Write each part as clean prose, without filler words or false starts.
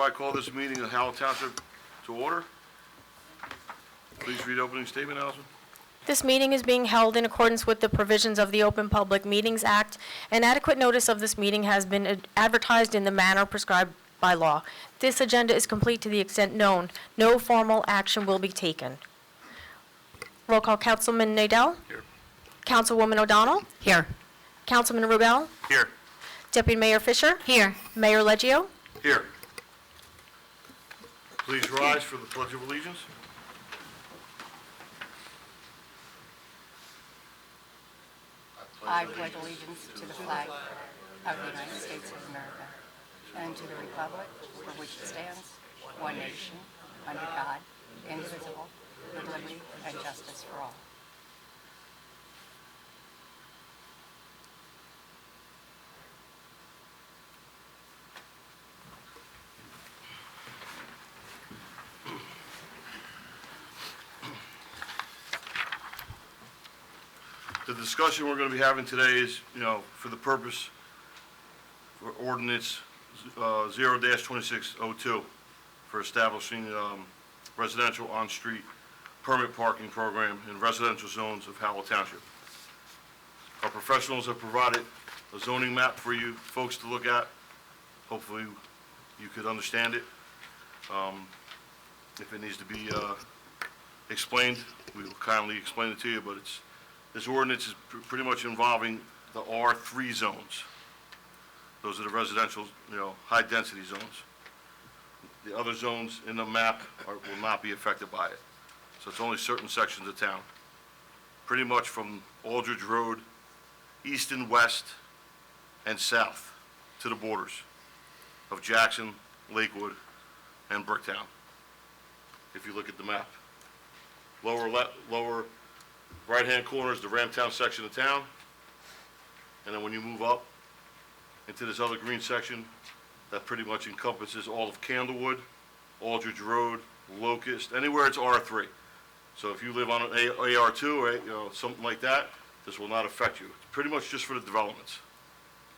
hereby call this meeting of Howell Township to order. Please read opening statement, Allison. This meeting is being held in accordance with the provisions of the Open Public Meetings Act, and adequate notice of this meeting has been advertised in the manner prescribed by law. This agenda is complete to the extent known. No formal action will be taken. Roll call, Councilman Nadell? Here. Councilwoman O'Donnell? Here. Councilman Rubel? Here. Deputy Mayor Fisher? Here. Mayor Leggio? Here. Please rise for the Pledge of Allegiance. I pledge allegiance to the flag of the United States of America and to the republic for which it stands, one nation, under God, indivisible, with liberty and justice for all. The discussion we're going to be having today is, for the purpose for ordinance 0-2602 for establishing residential on-street permit parking program in residential zones of Howell Township. Our professionals have provided a zoning map for you folks to look at. Hopefully you could understand it. If it needs to be explained, we will kindly explain it to you, but this ordinance is pretty much involving the R3 zones. Those are the residential, high-density zones. The other zones in the map will not be affected by it. So it's only certain sections of town. Pretty much from Aldridge Road, east and west, and south to the borders of Jackson, Lakewood, and Bricktown. If you look at the map. Lower right-hand corner is the Ramtown section of town, and then when you move up into this other green section, that pretty much encompasses all of Candlewood, Aldridge Road, Locust, anywhere it's R3. So if you live on an AR2 or something like that, this will not affect you. It's pretty much just for the developments.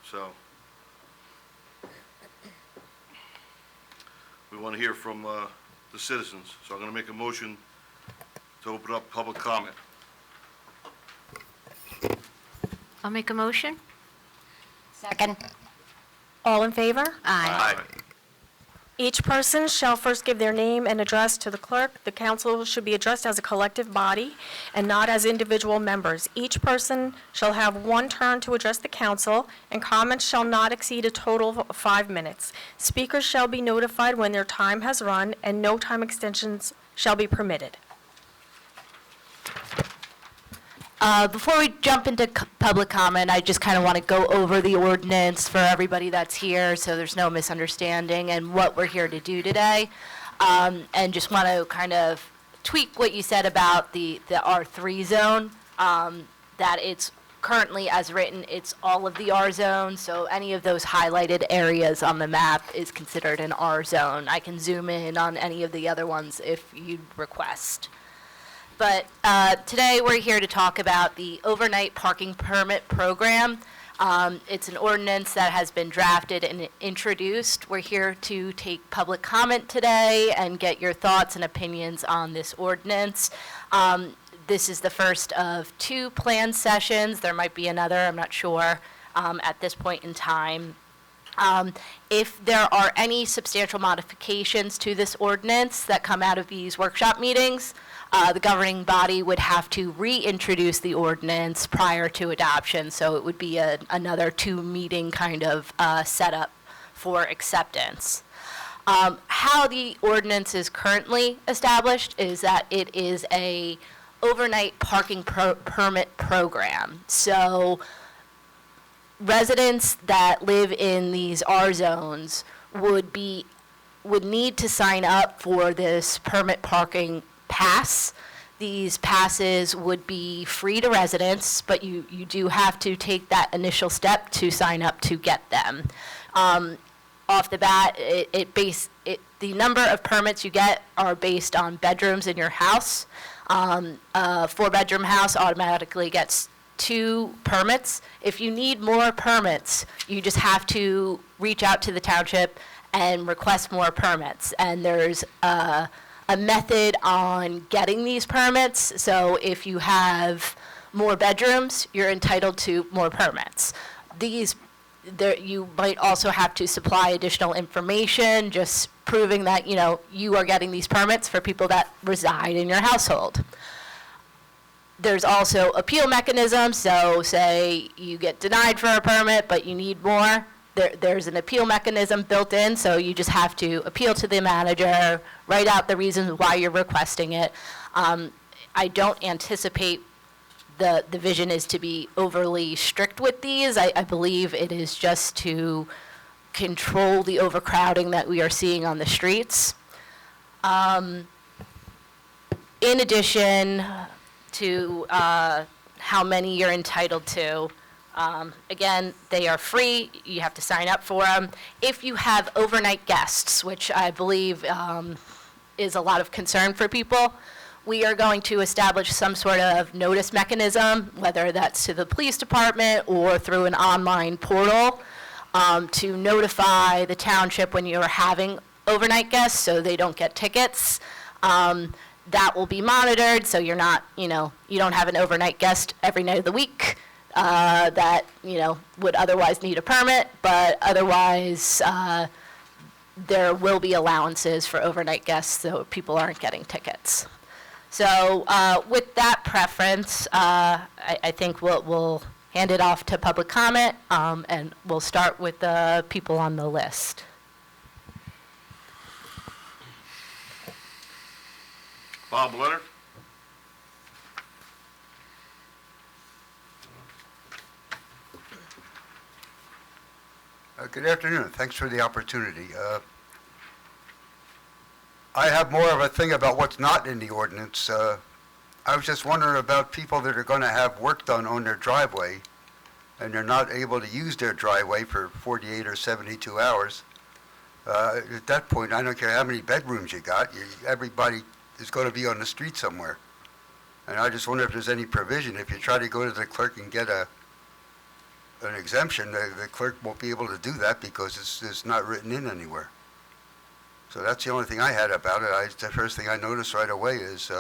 So we want to hear from the citizens. So I'm going to make a motion to open up public comment. I'll make a motion. Second. All in favor? Aye. Each person shall first give their name and address to the clerk. The council should be addressed as a collective body and not as individual members. Each person shall have one turn to address the council, and comments shall not exceed a total of 5 minutes. Speakers shall be notified when their time has run, and no time extensions shall be permitted. Before we jump into public comment, I just kind of want to go over the ordinance for everybody that's here so there's no misunderstanding and what we're here to do today. And just want to kind of tweak what you said about the R3 zone, that it's currently as written, it's all of the R zones, so any of those highlighted areas on the map is considered an R zone. I can zoom in on any of the other ones if you'd request. But today we're here to talk about the overnight parking permit program. It's an ordinance that has been drafted and introduced. We're here to take public comment today and get your thoughts and opinions on this ordinance. This is the first of 2 planned sessions. There might be another, I'm not sure, at this point in time. If there are any substantial modifications to this ordinance that come out of these workshop meetings, the governing body would have to reintroduce the ordinance prior to adoption, so it would be another 2-meeting kind of setup for acceptance. How the ordinance is currently established is that it is a overnight parking permit program. So residents that live in these R zones would need to sign up for this permit parking pass. These passes would be free to residents, but you do have to take that initial step to sign up to get them. Off the bat, the number of permits you get are based on bedrooms in your house. A 4-bedroom house automatically gets 2 permits. If you need more permits, you just have to reach out to the township and request more permits. And there's a method on getting these permits. So if you have more bedrooms, you're entitled to more permits. You might also have to supply additional information, just proving that, you are getting these permits for people that reside in your household. There's also appeal mechanisms, so say you get denied for a permit, but you need more, there's an appeal mechanism built in, so you just have to appeal to the manager, write out the reasons why you're requesting it. I don't anticipate the vision is to be overly strict with these. I believe it is just to control the overcrowding that we are seeing on the streets. In addition to how many you're entitled to, again, they are free. You have to sign up for them. If you have overnight guests, which I believe is a lot of concern for people, we are going to establish some sort of notice mechanism, whether that's to the police department or through an online portal, to notify the township when you're having overnight guests so they don't get tickets. That will be monitored, so you're not, you don't have an overnight guest every night of the week that, would otherwise need a permit, but otherwise there will be allowances for overnight guests so people aren't getting tickets. So with that preference, I think we'll hand it off to public comment, and we'll start with the people on the list. Bob Leonard? Good afternoon. Thanks for the opportunity. I have more of a thing about what's not in the ordinance. I was just wondering about people that are going to have work done on their driveway and they're not able to use their driveway for 48 or 72 hours. At that point, I don't care how many bedrooms you got, everybody is going to be on the street somewhere. And I just wonder if there's any provision. If you try to go to the clerk and get an exemption, the clerk won't be able to do that because it's not written in anywhere. So that's the only thing I had about it. The first thing I noticed right away is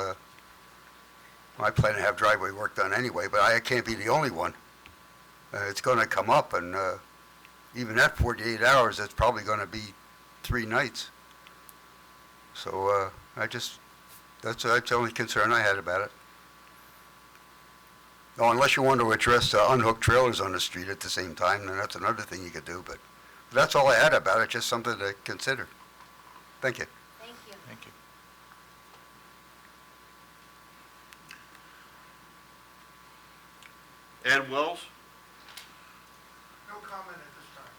I plan to have driveway work done anyway, but I can't be the only one. It's going to come up, and even at 48 hours, it's probably going to be 3 nights. So that's the only concern I had about it. Oh, unless you want to address unhooked trailers on the street at the same time, then that's another thing you could do. But that's all I had about it, just something to consider. Thank you. Thank you. Thank you. Ed Wells? No comment at this time.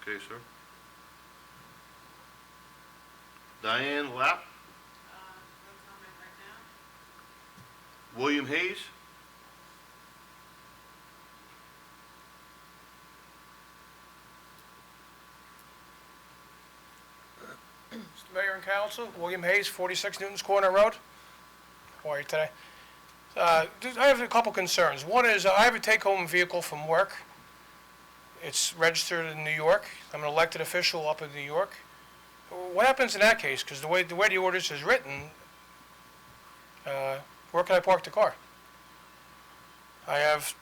Okay, sir. Diane Lapp? No comment right now. William Hayes? Mr. Mayor and Council, William Hayes, 46 Newton's Corner Road. How are you today? I have a couple concerns. One is I have a take-home vehicle from work. It's registered in New York. I'm an elected official up in New York. What happens in that case? Because the way the ordinance is written, where can I park the car? I have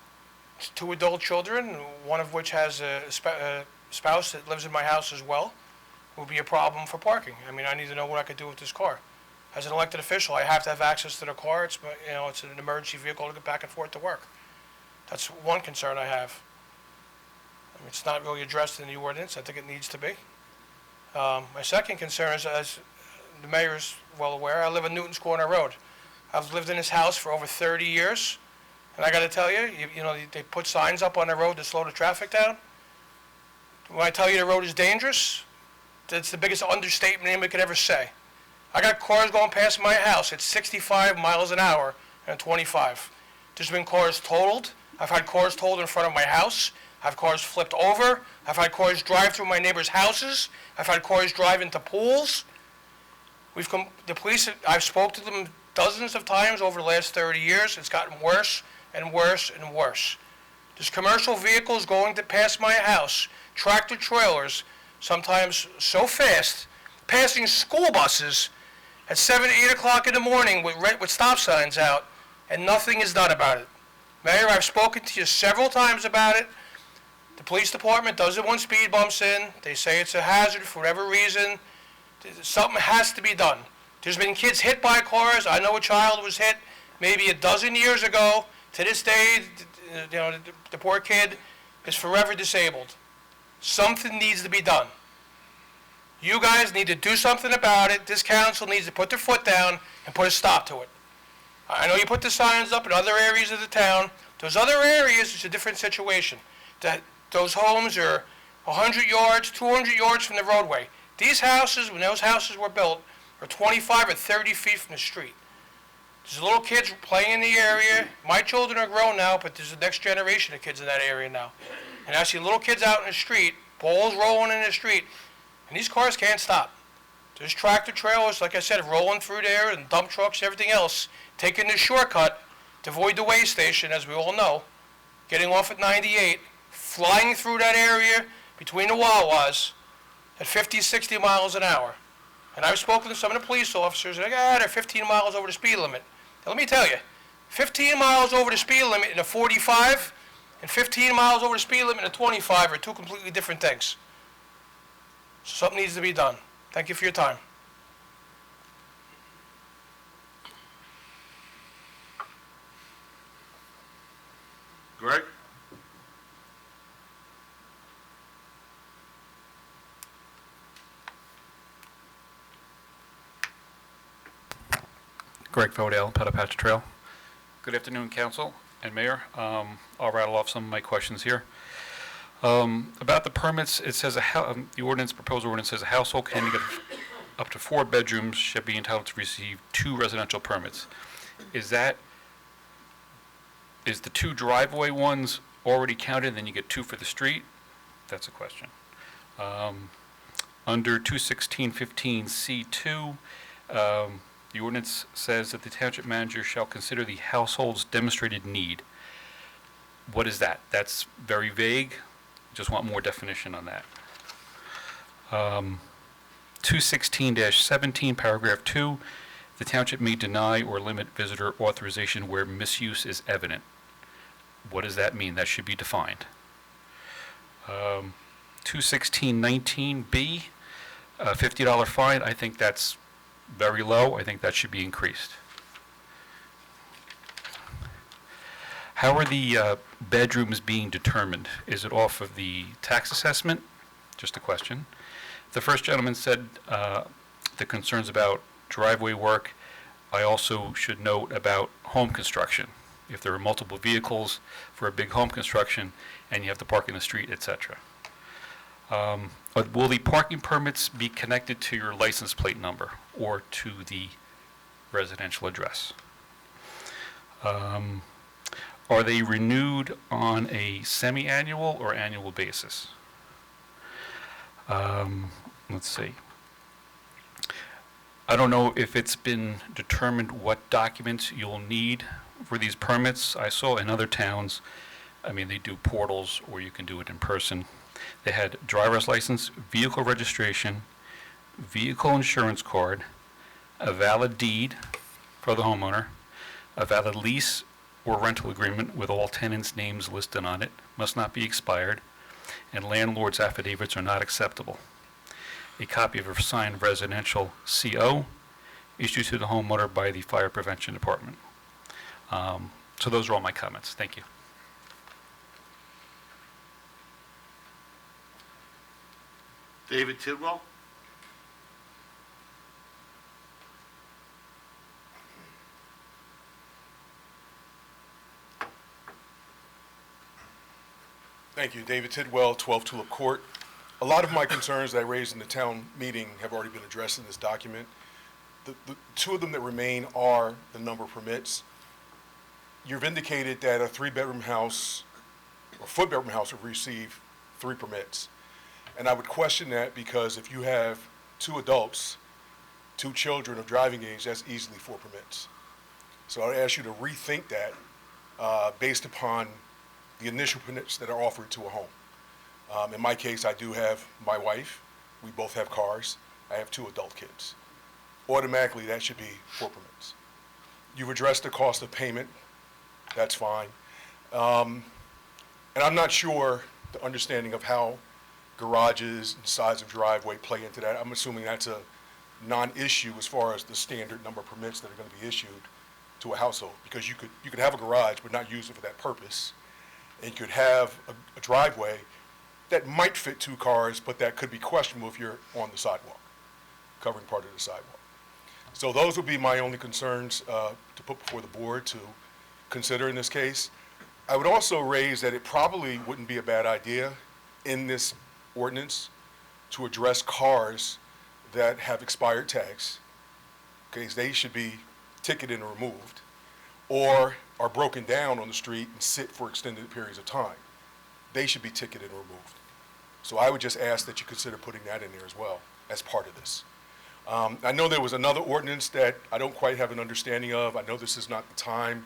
2 adult children, one of which has a spouse that lives in my house as well. Would be a problem for parking. I mean, I need to know what I could do with this car. As an elected official, I have to have access to the car. It's it's an emergency vehicle to get back and forth to work. That's one concern I have. I mean, it's not really addressed in the ordinance. I think it needs to be. My second concern is, as the mayor is well aware, I live on Newton's Corner Road. I've lived in this house for over 30 years, and I got to tell you, they put signs up on the road to slow the traffic down. When I tell you the road is dangerous, that's the biggest understatement anybody could ever say. I got cars going past my house at 65 miles an hour and 25. There's been cars totaled. I've had cars totaled in front of my house. I've cars flipped over. I've had cars drive through my neighbors' houses. I've had cars drive into pools. The police, I've spoke to them dozens of times over the last 30 years. It's gotten worse and worse and worse. There's commercial vehicles going to pass my house, tractor trailers, sometimes so fast, passing school buses at 7, 8 o'clock in the morning with stop signs out, and nothing is done about it. Mayor, I've spoken to you several times about it. The police department doesn't want speed bumps in. They say it's a hazard for whatever reason. Something has to be done. There's been kids hit by cars. I know a child was hit maybe a dozen years ago. To this day, the poor kid is forever disabled. Something needs to be done. You guys need to do something about it. This council needs to put their foot down and put a stop to it. I know you put the signs up in other areas of the town. Those other areas, it's a different situation. Those homes are 100 yards, 200 yards from the roadway. These houses, when those houses were built, are 25 or 30 feet from the street. There's little kids playing in the area. My children are grown now, but there's the next generation of kids in that area now. And I see little kids out in the street, balls rolling in the street, and these cars can't stop. There's tractor trailers, like I said, rolling through there, and dump trucks, everything else, taking the shortcut to avoid the way station, as we all know, getting off at 98, flying through that area between the Wawas at 50, 60 miles an hour. And I've spoken to some of the police officers, and they're 15 miles over the speed limit. Now, let me tell you, 15 miles over the speed limit in a 45 and 15 miles over the speed limit in a 25 are two completely different things. So something needs to be done. Thank you for your time. Greg? Greg Fodell, Petapatch Trail. Good afternoon, Council and Mayor. I'll rattle off some of my questions here. About the permits, it says the proposed ordinance says a household containing up to 4 bedrooms should be entitled to receive 2 residential permits. Is the 2 driveway ones already counted, then you get 2 for the street? That's a question. Under 21615C2, the ordinance says that the township manager shall consider the household's demonstrated need. What is that? That's very vague. Just want more definition on that. 216-17, paragraph 2, the township may deny or limit visitor authorization where misuse is evident. What does that mean? That should be defined. 216-19B, $50 fine. I think that's very low. I think that should be increased. How are the bedrooms being determined? Is it off of the tax assessment? Just a question. The first gentleman said the concerns about driveway work. I also should note about home construction. If there are multiple vehicles for a big home construction and you have to park in the street, etc. Will the parking permits be connected to your license plate number or to the residential address? Are they renewed on a semi-annual or annual basis? Let's see. I don't know if it's been determined what documents you'll need for these permits. I saw in other towns, they do portals or you can do it in person. They had driver's license, vehicle registration, vehicle insurance card, a valid deed for the homeowner, a valid lease or rental agreement with all tenants' names listed on it, must not be expired, and landlord's affidavits are not acceptable. A copy of a signed residential CO issued to the homeowner by the Fire Prevention Department. So those are all my comments. Thank you. David Tidwell? Thank you. David Tidwell, 12 Tulip Court. A lot of my concerns that I raised in the town meeting have already been addressed in this document. The 2 of them that remain are the number of permits. You've indicated that a 3-bedroom house or 4-bedroom house would receive 3 permits. And I would question that because if you have 2 adults, 2 children of driving age, that's easily 4 permits. So I'd ask you to rethink that based upon the initial permits that are offered to a home. In my case, I do have my wife We both have cars. I have 2 adult kids. Automatically, that should be 4 permits. You've addressed the cost of payment. That's fine. And I'm not sure the understanding of how garages and size of driveway play into that. I'm assuming that's a non-issue as far as the standard number of permits that are going to be issued to a household, because you could have a garage but not use it for that purpose, and you could have a driveway that might fit 2 cars, but that could be questionable if you're on the sidewalk, covering part of the sidewalk. So those would be my only concerns to put before the board to consider in this case. I would also raise that it probably wouldn't be a bad idea in this ordinance to address cars that have expired tags. Okay, they should be ticketed and removed, or are broken down on the street and sit for extended periods of time. They should be ticketed and removed. So I would just ask that you consider putting that in there as well as part of this. I know there was another ordinance that I don't quite have an understanding of. I know this is not the time.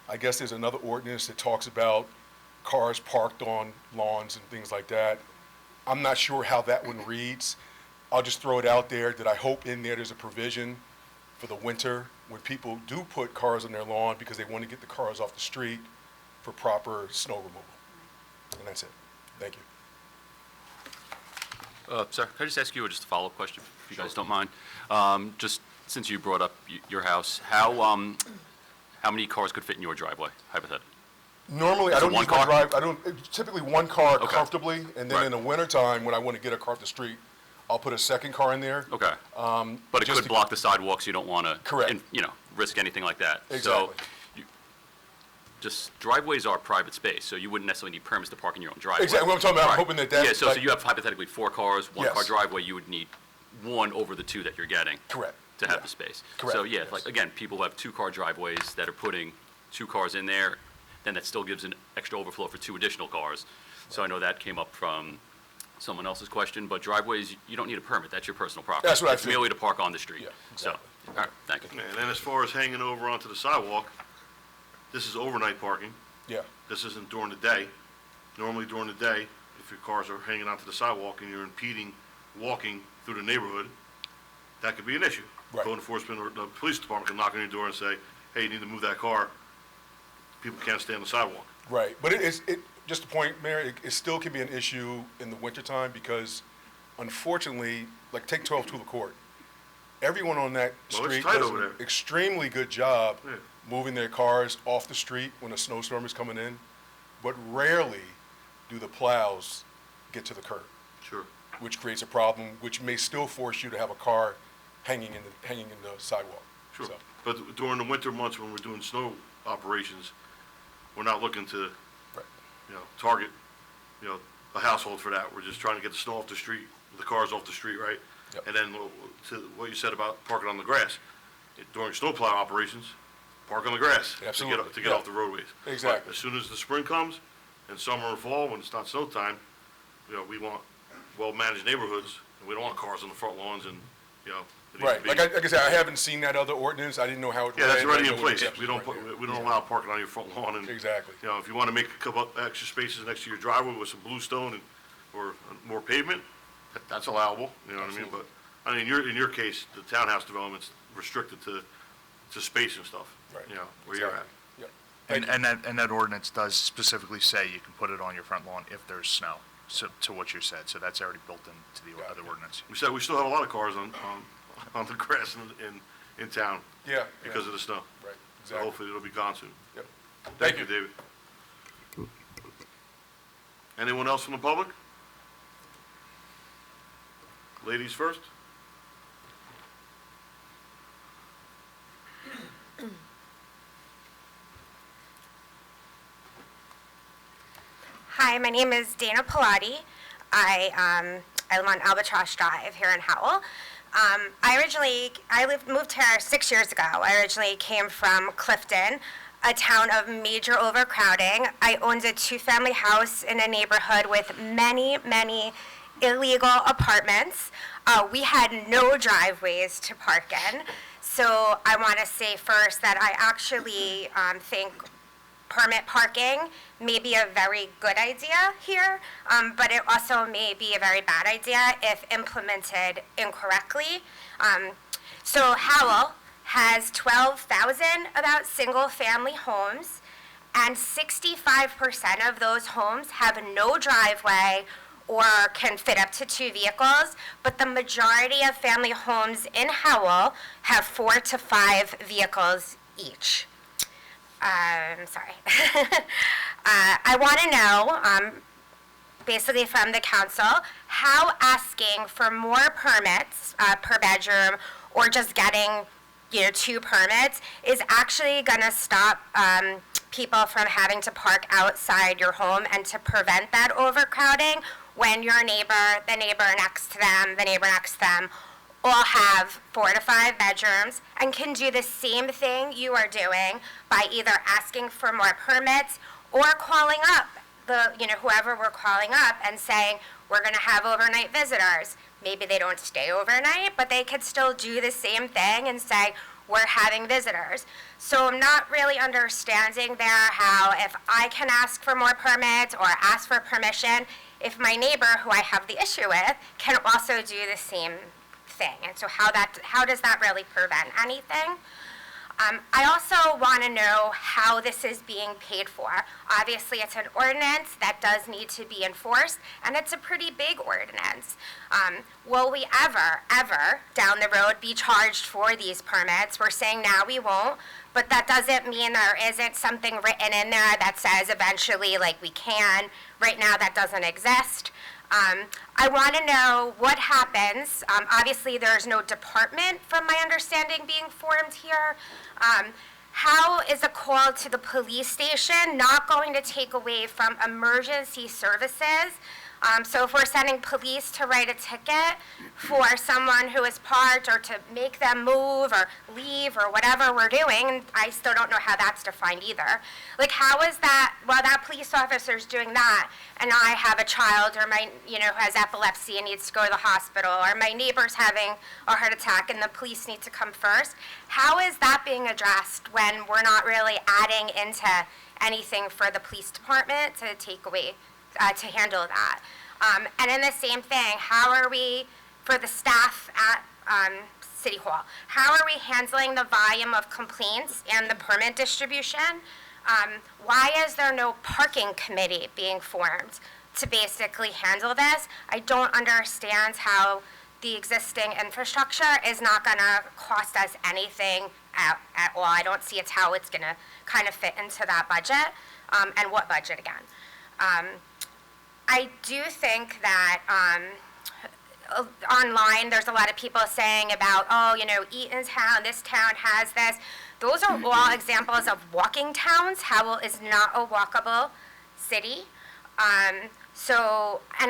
I guess there's another ordinance that talks about cars parked on lawns and things like that. I'm not sure how that one reads. I'll just throw it out there that I hope in there's a provision for the winter when people do put cars on their lawn because they want to get the cars off the street for proper snow removal. And that's it. Thank you. Sir, can I just ask you just a follow-up question, if you guys don't mind? Just since you brought up your house, how many cars could fit in your driveway, hypothetically? Normally, I Is it don't one use my car? drive, I don't, typically one car Okay. comfortably, and then Right. in the wintertime, when I want to get a car off the street, I'll put a second car in there. Okay. But it just could to- block the sidewalks, you don't want to. Correct. Risk anything like that. Exactly. So, just driveways are private space, so you wouldn't necessarily need permits to park in your own driveway. Exactly, what I'm talking about, I'm Right. hoping that that's Yeah, so like- you have hypothetically 4 cars, 1-car Yes. driveway, you would need 1 over the 2 that you're getting. Correct. To have Yeah. the space. Correct, So, yeah, yes. like, again, people who have 2-car driveways that are putting 2 cars in there, then that still gives an extra overflow for 2 additional cars. So I know that came up from someone else's question, but driveways, you don't need a permit, that's your personal property. That's what I It's figured. merely to park on the street. Yeah, So, exactly. all right, thank you. And then as far as hanging over onto the sidewalk, this is overnight parking. Yeah, This isn't during the day. Normally during the day, if your cars are hanging onto the sidewalk and you're impeding walking through the neighborhood, that could be an issue. Right. Code enforcement or the police department can knock on your door and say, hey, you need to move that car. People can't stay on the sidewalk. right. But just a point, Mayor, it still can be an issue in the wintertime because unfortunately, like take 12 Tulip Court, everyone on that Well, it's street tight does over an there. extremely good job Yeah. moving their cars off the street when a snowstorm is coming in, but rarely do the plows get to the curb, Sure. which creates a problem, which may still force you to have a car hanging in the sidewalk. Sure. So, But during the winter months when we're doing snow operations, we're not looking to, right. target, a household for that. We're just trying to get the snow off the street, the cars off the street, right? Yep. And then to what you said about parking on the grass, during snowplow operations, park on the grass. Absolutely, To get yeah. off the roadways. Exactly. But as soon as the spring comes, and summer and fall, when it's not snow time, we want well-managed neighborhoods, and we don't want cars on the front lawns and, it needs to Right, be- like I said, I haven't seen that other ordinance, I didn't know how it read. Yeah, that's I already didn't in know what place. exceptions We don't were. put, we don't allow parking on your front lawn and. Exactly. If you want to make a couple extra spaces next to your driveway with some bluestone or more pavement, that's allowable, you know what I mean? But, in your case, the townhouse development's restricted to space and stuff. Right. Where you're at. Yep. And that ordinance does specifically say you can put it on your front lawn if there's snow, so, to what you said, so that's already built into the other ordinance. We said we still have a lot of cars on the grass in town Yeah. because of the snow. Right, So exactly. hopefully it'll be gone soon. Yep. Thank you, David. Anyone else from the public? Ladies first? Hi, my name is Dana Pilati. I live on Albatross Drive here in Howell. I moved here 6 years ago. I originally came from Clifton, a town of major overcrowding. I owned a 2-family house in a neighborhood with many, many illegal apartments. We had no driveways to park in. So I want to say first that I actually think permit parking may be a very good idea here, but it also may be a very bad idea if implemented incorrectly. So Howell has 12,000 about single-family homes, and 65% of those homes have no driveway or can fit up to 2 vehicles, but the majority of family homes in Howell have 4 to 5 vehicles each. Sorry. I want to know, basically from the council, how asking for more permits per bedroom or just getting 2 permits is actually going to stop people from having to park outside your home and to prevent that overcrowding when your neighbor, the neighbor next to them, the neighbor next to them, all have 4 to 5 bedrooms and can do the same thing you are doing by either asking for more permits or calling up whoever we're calling up and saying, we're going to have overnight visitors. Maybe they don't stay overnight, but they could still do the same thing and say, we're having visitors. So I'm not really understanding there how if I can ask for more permits or ask for permission, if my neighbor who I have the issue with can also do the same thing. And so how does that really prevent anything? I also want to know how this is being paid for. Obviously, it's an ordinance that does need to be enforced, and it's a pretty big ordinance. Will we ever, down the road, be charged for these permits? We're saying now we won't, but that doesn't mean there isn't something written in there that says eventually, like, we can. Right now, that doesn't exist. I want to know what happens. Obviously, there's no department, from my understanding, being formed here. How is a call to the police station not going to take away from emergency services? So if we're sending police to write a ticket for someone who is parked or to make them move or leave or whatever we're doing, I still don't know how that's defined either. Like, how is that, while that police officer's doing that, and I have a child or my, who has epilepsy and needs to go to the hospital, or my neighbor's having a heart attack and the police need to come first, how is that being addressed when we're not really adding into anything for the police department to take away, to handle that? And in the same thing, how are we, for the staff at City Hall, how are we handling the volume of complaints and the permit distribution? Why is there no parking committee being formed to basically handle this? I don't understand how the existing infrastructure is not going to cost us anything at all. I don't see how it's going to kind of fit into that budget, and what budget again. I do think that online there's a lot of people saying about, Eatontown, this town has this. Those are all examples of walking towns. Howell is not a walkable city. And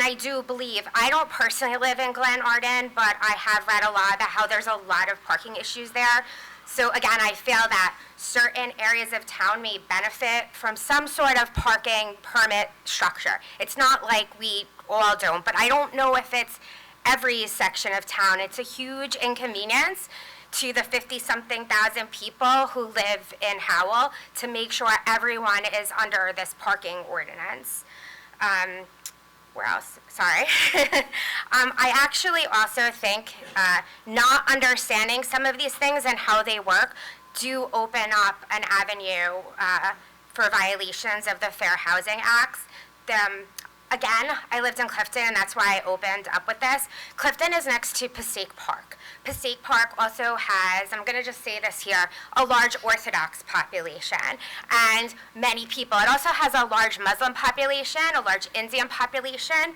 I do believe, I don't personally live in Glen Arden, but I have read a lot about how there's a lot of parking issues there. So again, I feel that certain areas of town may benefit from some sort of parking permit structure. It's not like we all don't, but I don't know if it's every section of town. It's a huge inconvenience to the 50-something thousand people who live in Howell to make sure everyone is under this parking ordinance. Where else? Sorry. I actually also think not understanding some of these things and how they work do open up an avenue for violations of the Fair Housing Acts. Again, I lived in Clifton, and that's why I opened up with this. Clifton is next to Passaic Park. Passaic Park also has, I'm going to just say this here, a large Orthodox population and many people. It also has a large Muslim population, a large Indian population.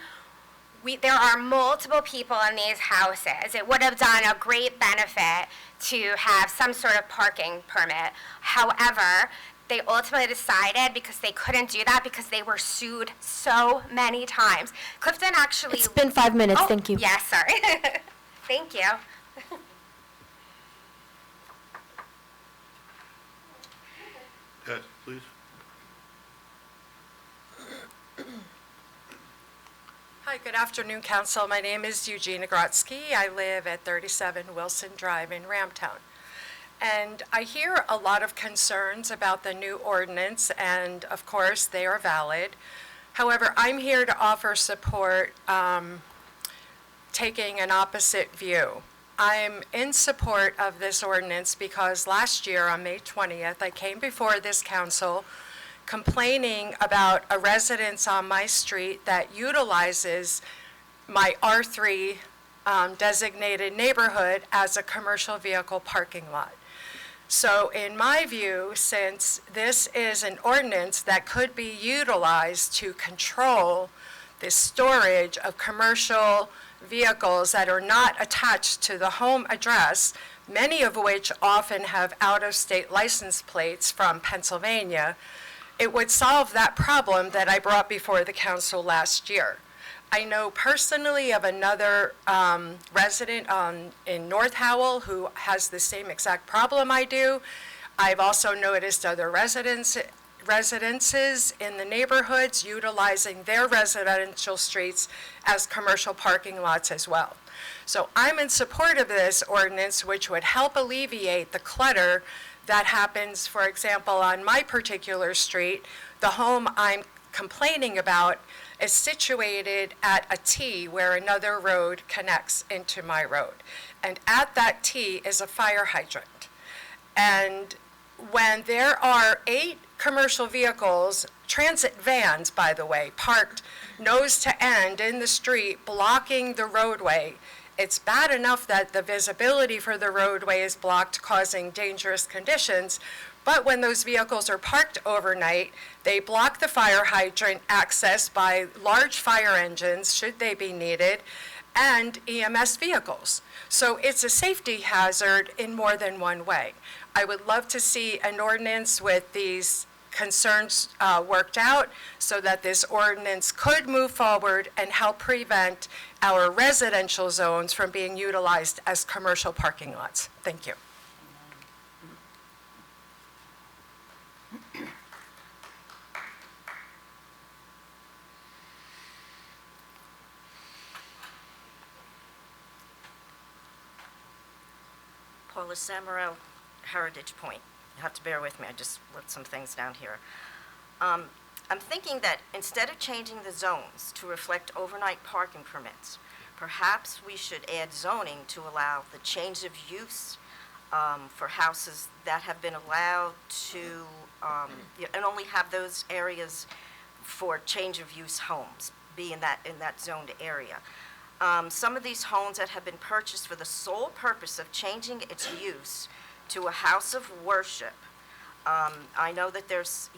There are multiple people in these houses. It would have done a great benefit to have some sort of parking permit. However, they ultimately decided, because they couldn't do that, because they were sued so many times. Clifton actually... It's been 5 minutes, thank you. Yeah, sorry. Thank you. Yes, please. Hi, good afternoon, Council. My name is Eugenia Grotsky. I live at 37 Wilson Drive in Ramtown. And I hear a lot of concerns about the new ordinance, and of course, they are valid. However, I'm here to offer support, taking an opposite view. I'm in support of this ordinance because last year, on May 20th, I came before this council complaining about a residence on my street that utilizes my R3 designated neighborhood as a commercial vehicle parking lot. So in my view, since this is an ordinance that could be utilized to control the storage of commercial vehicles that are not attached to the home address, many of which often have out-of-state license plates from Pennsylvania, it would solve that problem that I brought before the council last year. I know personally of another resident in North Howell who has the same exact problem I do. I've also noticed other residences in the neighborhoods utilizing their residential streets as commercial parking lots as well. So I'm in support of this ordinance, which would help alleviate the clutter that happens, for example, on my particular street. The home I'm complaining about is situated at a T where another road connects into my road. And at that T is a fire hydrant. And when there are 8 commercial vehicles, transit vans, by the way, parked nose to end in the street, blocking the roadway, it's bad enough that the visibility for the roadway is blocked, causing dangerous conditions. But when those vehicles are parked overnight, they block the fire hydrant access by large fire engines, should they be needed, and EMS vehicles. So it's a safety hazard in more than one way. I would love to see an ordinance with these concerns worked out so that this ordinance could move forward and help prevent our residential zones from being utilized as commercial parking lots. Thank you. Paula Samaro, Heritage Point. You have to bear with me, I just wrote some things down here. I'm thinking that instead of changing the zones to reflect overnight parking permits, perhaps we should add zoning to allow the change of use for houses that have been allowed to, and only have those areas for change of use homes be in that zoned area. Some of these homes that have been purchased for the sole purpose of changing its use to a house of worship. I know that there's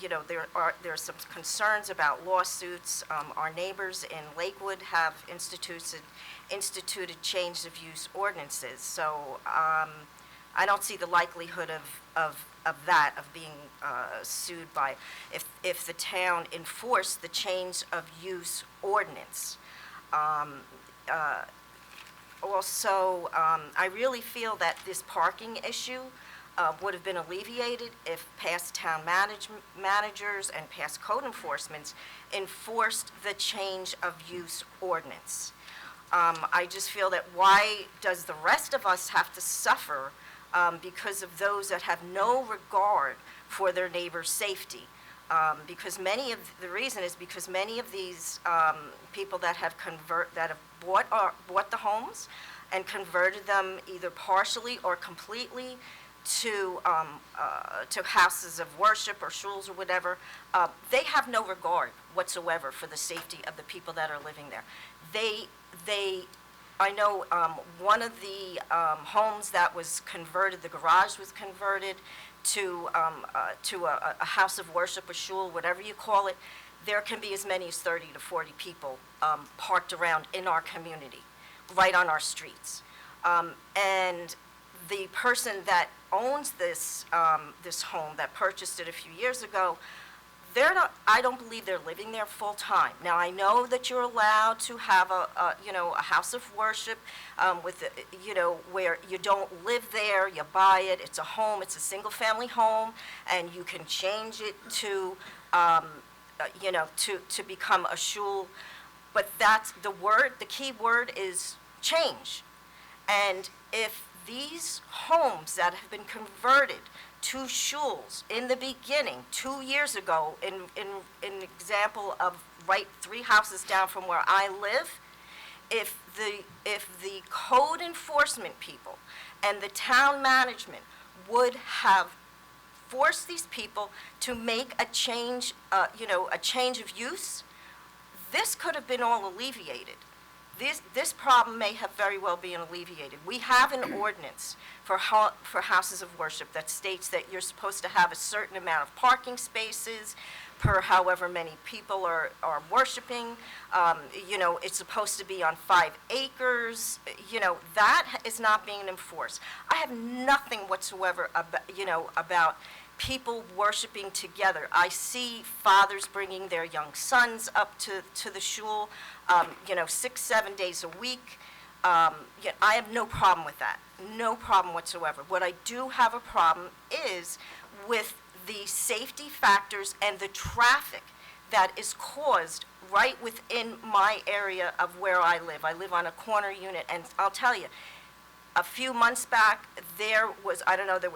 some concerns about lawsuits. Our neighbors in Lakewood have instituted change of use ordinances. So I don't see the likelihood of being sued by if the town enforced the change of use ordinance. Also, I really feel that this parking issue would have been alleviated if past town managers and past code enforcements enforced the change of use ordinance. I just feel that why does the rest of us have to suffer because of those that have no regard for their neighbor's safety? Because the reason is because many of these people that have bought the homes and converted them either partially or completely to houses of worship or shuls or whatever, they have no regard whatsoever for the safety of the people that are living there. I know one of the homes that was converted, the garage was converted to a house of worship, a shul, whatever you call it. There can be as many as 30 to 40 people parked around in our community, right on our streets. And the person that owns this home, that purchased it a few years ago, I don't believe they're living there full time. Now, I know that you're allowed to have a house of worship where you don't live there, you buy it, it's a home, it's a single family home, and you can change it to become a shul. But that's the key word is change. And if these homes that have been converted to shuls in the beginning, 2 years ago, in example of right 3 houses down from where I live, if the code enforcement people and the town management would have forced these people to make a change, a change of use, this could have been all alleviated. This problem may have very well been alleviated. We have an ordinance for houses of worship that states that you're supposed to have a certain amount of parking spaces per however many people are worshiping. It's supposed to be on 5 acres. That is not being enforced. I have nothing whatsoever about people worshiping together. I see fathers bringing their young sons up to the shul, 6, 7 days a week. I have no problem with that, no problem whatsoever. What I do have a problem is with the safety factors and the traffic that is caused right within my area of where I live. I live on a corner unit, and I'll tell you, a few months back, there was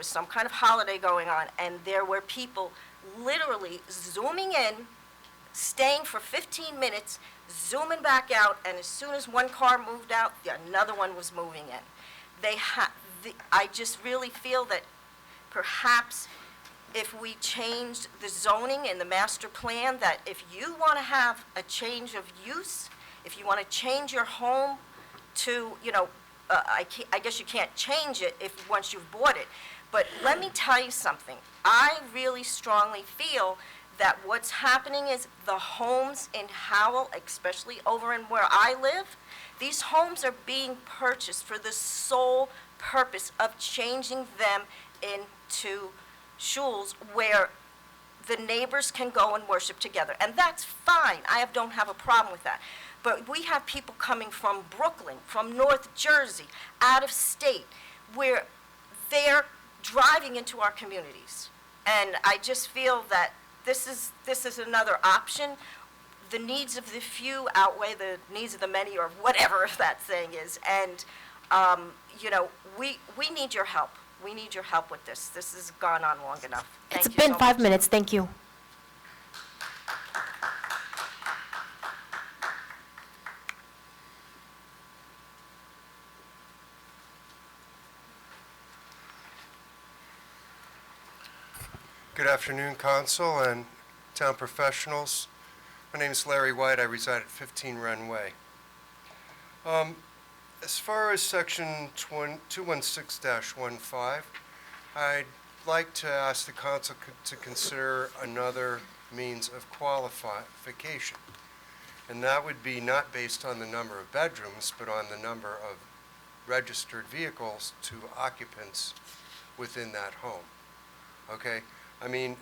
some kind of holiday going on, and there were people literally zooming in, staying for 15 minutes, zooming back out, and as soon as one car moved out, another one was moving in. I just really feel that perhaps if we changed the zoning and the master plan, that if you want to have a change of use, if you want to change your home to, I guess you can't change it once you've bought it. But let me tell you something. I really strongly feel that what's happening is the homes in Howell, especially over in where I live, these homes are being purchased for the sole purpose of changing them into shuls where the neighbors can go and worship together. And that's fine. I don't have a problem with that. But we have people coming from Brooklyn, from North Jersey, out of state, where they're driving into our communities. And I just feel that this is another option. The needs of the few outweigh the needs of the many, or whatever that saying is. And, we need your help. We need your help with this. This has gone on long enough. Thank It's you been so 5 much. minutes, thank you. Good afternoon, Council and town professionals. My name is Larry White. I reside at 15 Wren Way. As far as Section 216-15, I'd like to ask the Council to consider another means of qualification. And that would be not based on the number of bedrooms, but on the number of registered vehicles to occupants within that home. Okay? I mean,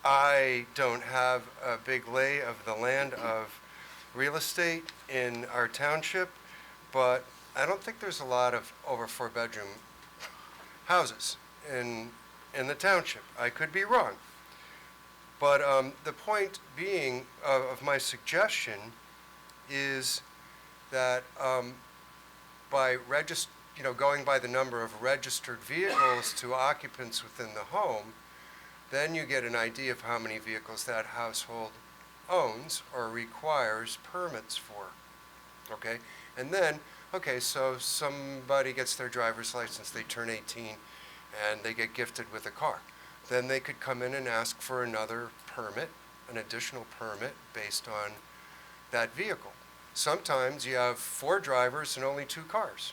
I don't have a big lay of the land of real estate in our township, but I don't think there's a lot of over 4-bedroom houses in the township. I could be wrong. But the point being of my suggestion is that by going by the number of registered vehicles to occupants within the home, then you get an idea of how many vehicles that household owns or requires permits for, okay? And then, okay, so somebody gets their driver's license, they turn 18, and they get gifted with a car. Then they could come in and ask for another permit, an additional permit based on that vehicle. Sometimes you have 4 drivers and only 2 cars,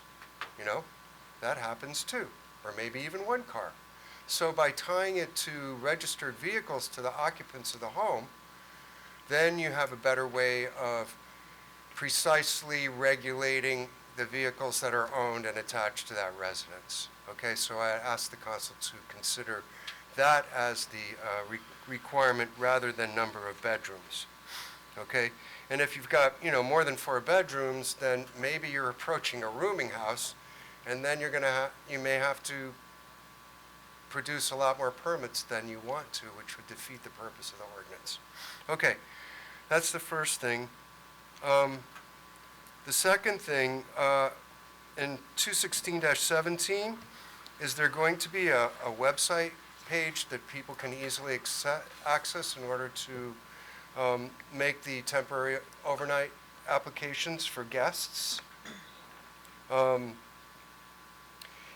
that happens too, or maybe even 1 car. So by tying it to registered vehicles to the occupants of the home, then you have a better way of precisely regulating the vehicles that are owned and attached to that residence. Okay, so I ask the council to consider that as the requirement rather than number of bedrooms. Okay, and if you've got more than 4 bedrooms, then maybe you're approaching a rooming house, and then you may have to produce a lot more permits than you want to, which would defeat the purpose of the ordinance. Okay, that's the first thing. The second thing, In 216-17, is there going to be a website page that people can easily access in order to make the temporary overnight applications for guests?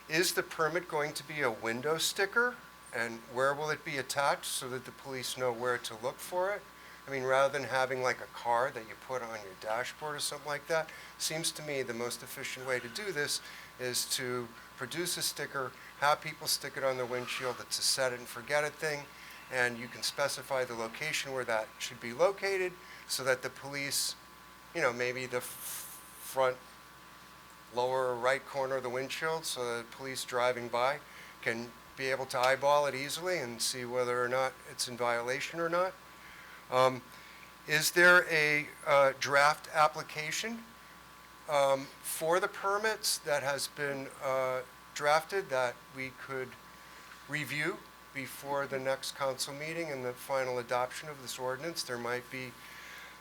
Is the permit going to be a window sticker? And where will it be attached so that the police know where to look for it? I mean, rather than having like a card that you put on your dashboard or something like that, seems to me the most efficient way to do this is to produce a sticker, have people stick it on their windshield. It's a set it and forget it thing, and you can specify the location where that should be located so that the police, maybe the front lower right corner of the windshield, so that police driving by can be able to eyeball it easily and see whether or not it's in violation or not. Is there a draft application for the permits that has been drafted that we could review before the next council meeting and the final adoption of this ordinance? There might be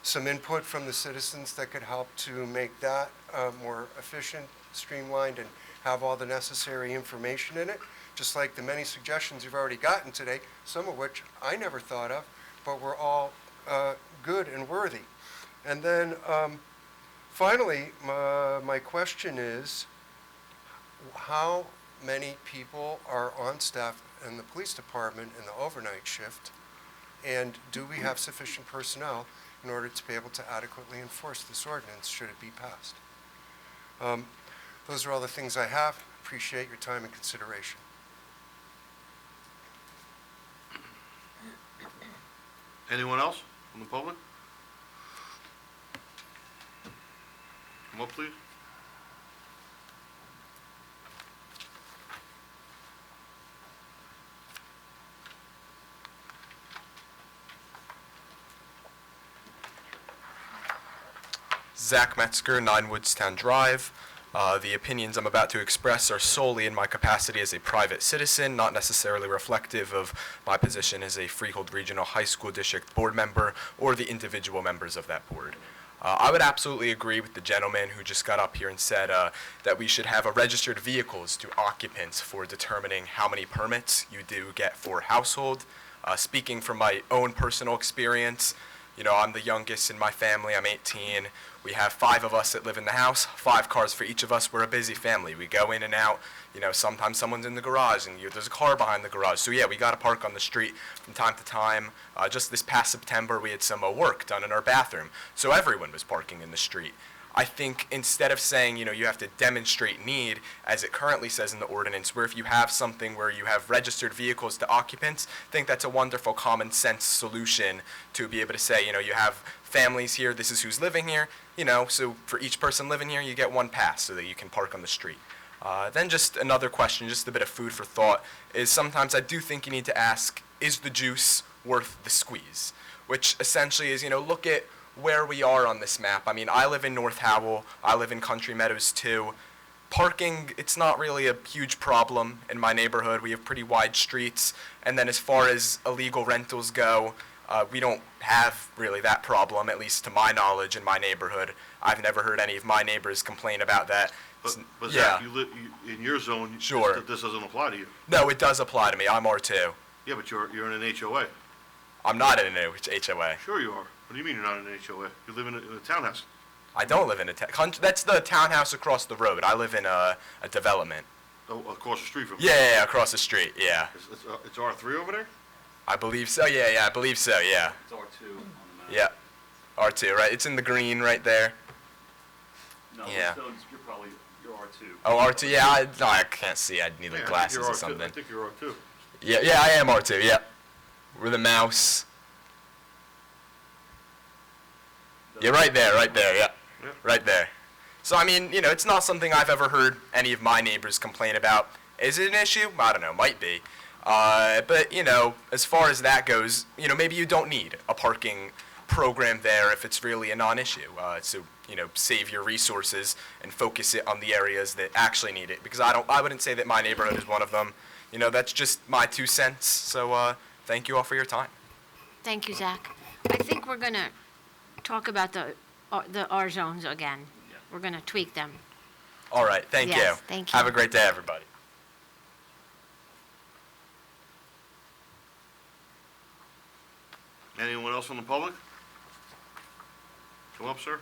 some input from the citizens that could help to make that more efficient, streamlined, and have all the necessary information in it, just like the many suggestions you've already gotten today, some of which I never thought of, but were all good and worthy. And then finally, my question is, how many people are on staff in the police department in the overnight shift? And do we have sufficient personnel in order to be able to adequately enforce this ordinance should it be passed? Those are all the things I have. Appreciate your time and consideration. Anyone else from the public? Come up, please. Zach Metzger, 9 Woodstown Drive. The opinions I'm about to express are solely in my capacity as a private citizen, not necessarily reflective of my position as a Freehold Regional High School District board member or the individual members of that board. I would absolutely agree with the gentleman who just got up here and said that we should have a registered vehicles to occupants for determining how many permits you do get for household. Speaking from my own personal experience, I'm the youngest in my family. I'm 18. We have 5 of us that live in the house, 5 cars for each of us. We're a busy family. We go in and out. Sometimes someone's in the garage and there's a car behind the garage. So yeah, we got to park on the street from time to time. Just this past September, we had some work done in our bathroom. So everyone was parking in the street. I think instead of saying, you have to demonstrate need, as it currently says in the ordinance, where if you have something where you have registered vehicles to occupants, I think that's a wonderful common sense solution to be able to say, you have families here, this is who's living here, so for each person living here, you get 1 pass so that you can park on the street. Then just another question, just a bit of food for thought, is sometimes I do think you need to ask, is the juice worth the squeeze? Which essentially is, look at where we are on this map. I mean, I live in North Howell. I live in Country Meadows too. Parking, it's not really a huge problem in my neighborhood. We have pretty wide streets. And then as far as illegal rentals go, we don't have really that problem, at least to my knowledge, in my neighborhood. I've never heard any of my neighbors complain about that. But yeah. Zach, in your zone, Sure. this doesn't apply to you. No, it does apply to me. I'm R2. Yeah, but you're in an HOA. I'm not in an HOA. Sure you are. What do you mean you're not in an HOA? You live in a townhouse. I don't live in a that's the townhouse across the road. I live in a development. Oh, across the street from. Yeah, across the street, yeah. It's R3 over there? I believe so, yeah, I believe so, yeah. It's R2 on the map. Yeah, R2, right, it's in the green right there. No, Yeah. you're R2. Oh, R2, yeah, I can't see, I'd need like Yeah, glasses or I something. think you're R2. Yeah, I am R2, yeah. With a mouse. Yeah, right there, yeah. Right there. So, I mean, it's not something I've ever heard any of my neighbors complain about. Is it an issue? I don't know, might be. But, as far as that goes, maybe you don't need a parking program there if it's really a non-issue. So, save your resources and focus it on the areas that actually need it. Because I wouldn't say that my neighborhood is one of them. That's just my 2 cents. So, thank you all for your time. Thank you, Zach. I think we're going to talk about the R zones again. We're going to tweak them. All right, thank you. Yes, thank you. Have a great day, everybody. Anyone else from the public? Come up, sir.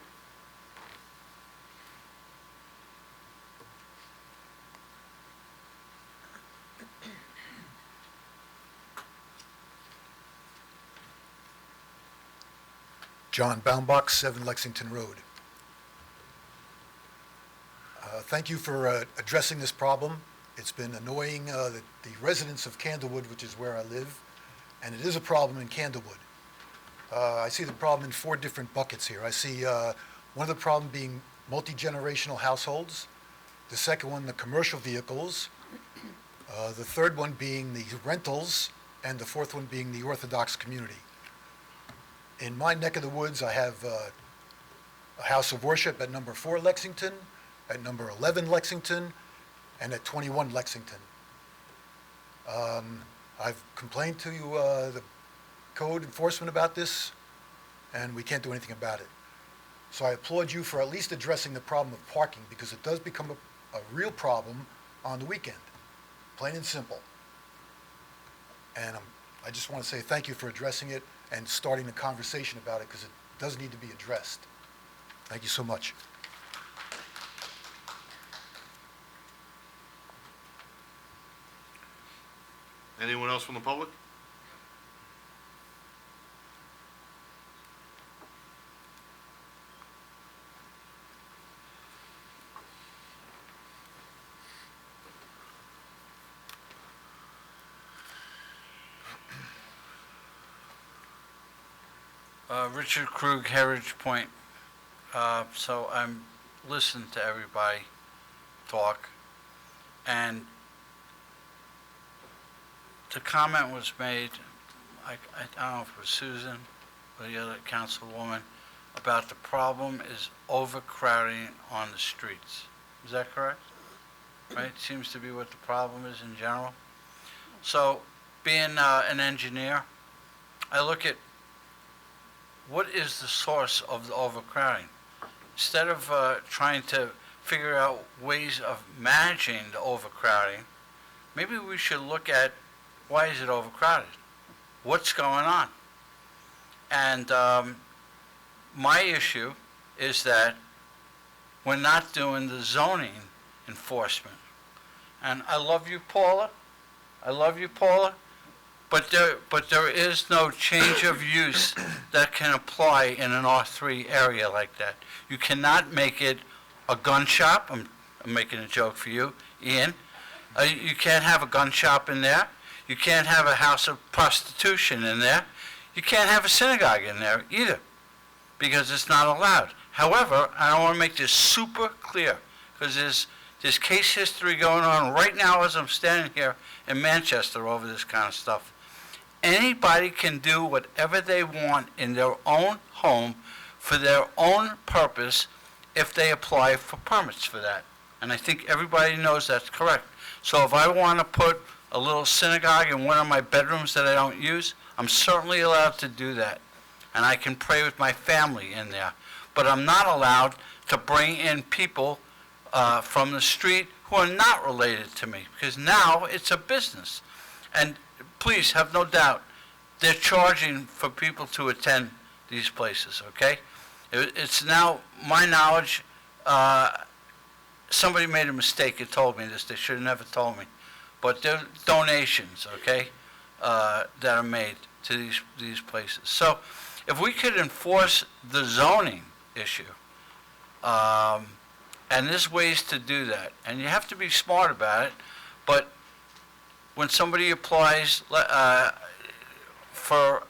John Baumbach, 7 Lexington Road. Thank you for addressing this problem. It's been annoying the residents of Candlewood, which is where I live, and it is a problem in Candlewood. I see the problem in 4 different buckets here. I see one of the problem being multi-generational households, the second one, the commercial vehicles, the third one being the rentals, and the fourth one being the Orthodox community. In my neck of the woods, I have a house of worship at number 4 Lexington, at number 11 Lexington, and at 21 Lexington. I've complained to the code enforcement about this, and we can't do anything about it. So I applaud you for at least addressing the problem of parking, because it does become a real problem on the weekend, plain and simple. And I just want to say thank you for addressing it and starting the conversation about it, because it does need to be addressed. Thank you so much. Anyone else from the public? Richard Krug, Heritage Point. So I'm listening to everybody talk, and the comment was made, I don't know if it was Susan or the other councilwoman, about the problem is overcrowding on the streets. Is that correct? Right? Seems to be what the problem is in general. So, being an engineer, I look at what is the source of the overcrowding. Instead of trying to figure out ways of managing the overcrowding, maybe we should look at why is it overcrowded? What's going on? And my issue is that we're not doing the zoning enforcement. And I love you, Paula. I love you, Paula. But there is no change of use that can apply in an R3 area like that. You cannot make it a gun shop. I'm making a joke for you, Ian. You can't have a gun shop in there. You can't have a house of prostitution in there. You can't have a synagogue in there either, because it's not allowed. However, I want to make this super clear, because there's case history going on right now as I'm standing here in Manchester over this kind of stuff. Anybody can do whatever they want in their own home for their own purpose if they apply for permits for that. And I think everybody knows that's correct. So if I want to put a little synagogue in one of my bedrooms that I don't use, I'm certainly allowed to do that. And I can pray with my family in there. But I'm not allowed to bring in people from the street who are not related to me, because now it's a business. And please have no doubt, they're charging for people to attend these places, okay? It's now, my knowledge, somebody made a mistake and told me this, they should have never told me. But they're donations, okay, that are made to these places. So if we could enforce the zoning issue, and there's ways to do that, and you have to be smart about it, but when somebody applies for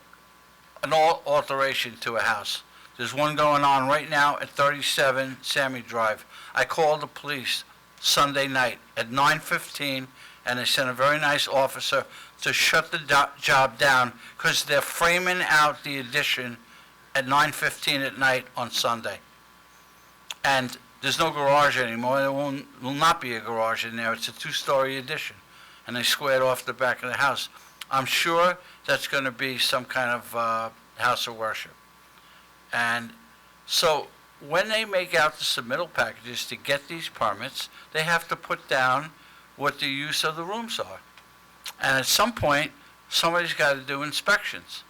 an alteration to a house, there's one going on right now at 37 Sammy Drive. I called the police Sunday night at 9:15, and they sent a very nice officer to shut the job down because they're framing out the addition at 9:15 at night on Sunday. And there's no garage anymore. There will not be a garage in there. It's a 2-story addition. And they squared off the back of the house. I'm sure that's going to be some kind of house of worship. And so when they make out the submittal packages to get these permits, they have to put down what the use of the rooms are. And at some point, somebody's got to do inspections.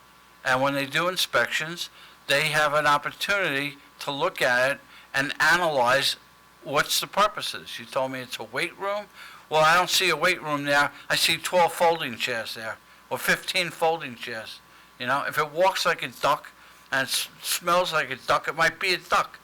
And when they do inspections, they have an opportunity to look at it and analyze what's the purposes. You told me it's a weight room. Well, I don't see a weight room there. I see 12 folding chairs there, or 15 folding chairs. You know, if it walks like a duck and it smells like a duck, it might be a duck.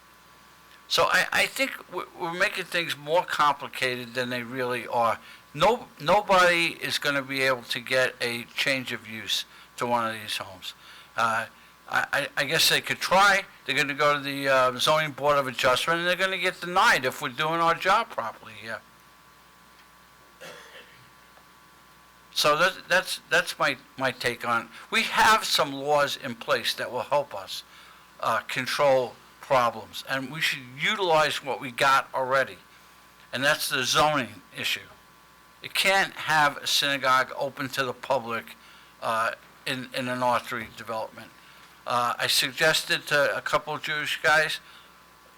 So I think we're making things more complicated than they really are. Nobody is going to be able to get a change of use to one of these homes. I guess they could try. They're going to go to the zoning board of adjustment, and they're going to get denied if we're doing our job properly here. So that's my take on it. We have some laws in place that will help us control problems, and we should utilize what we got already, and that's the zoning issue. It can't have a synagogue open to the public in an R3 development. I suggested to a couple of Jewish guys,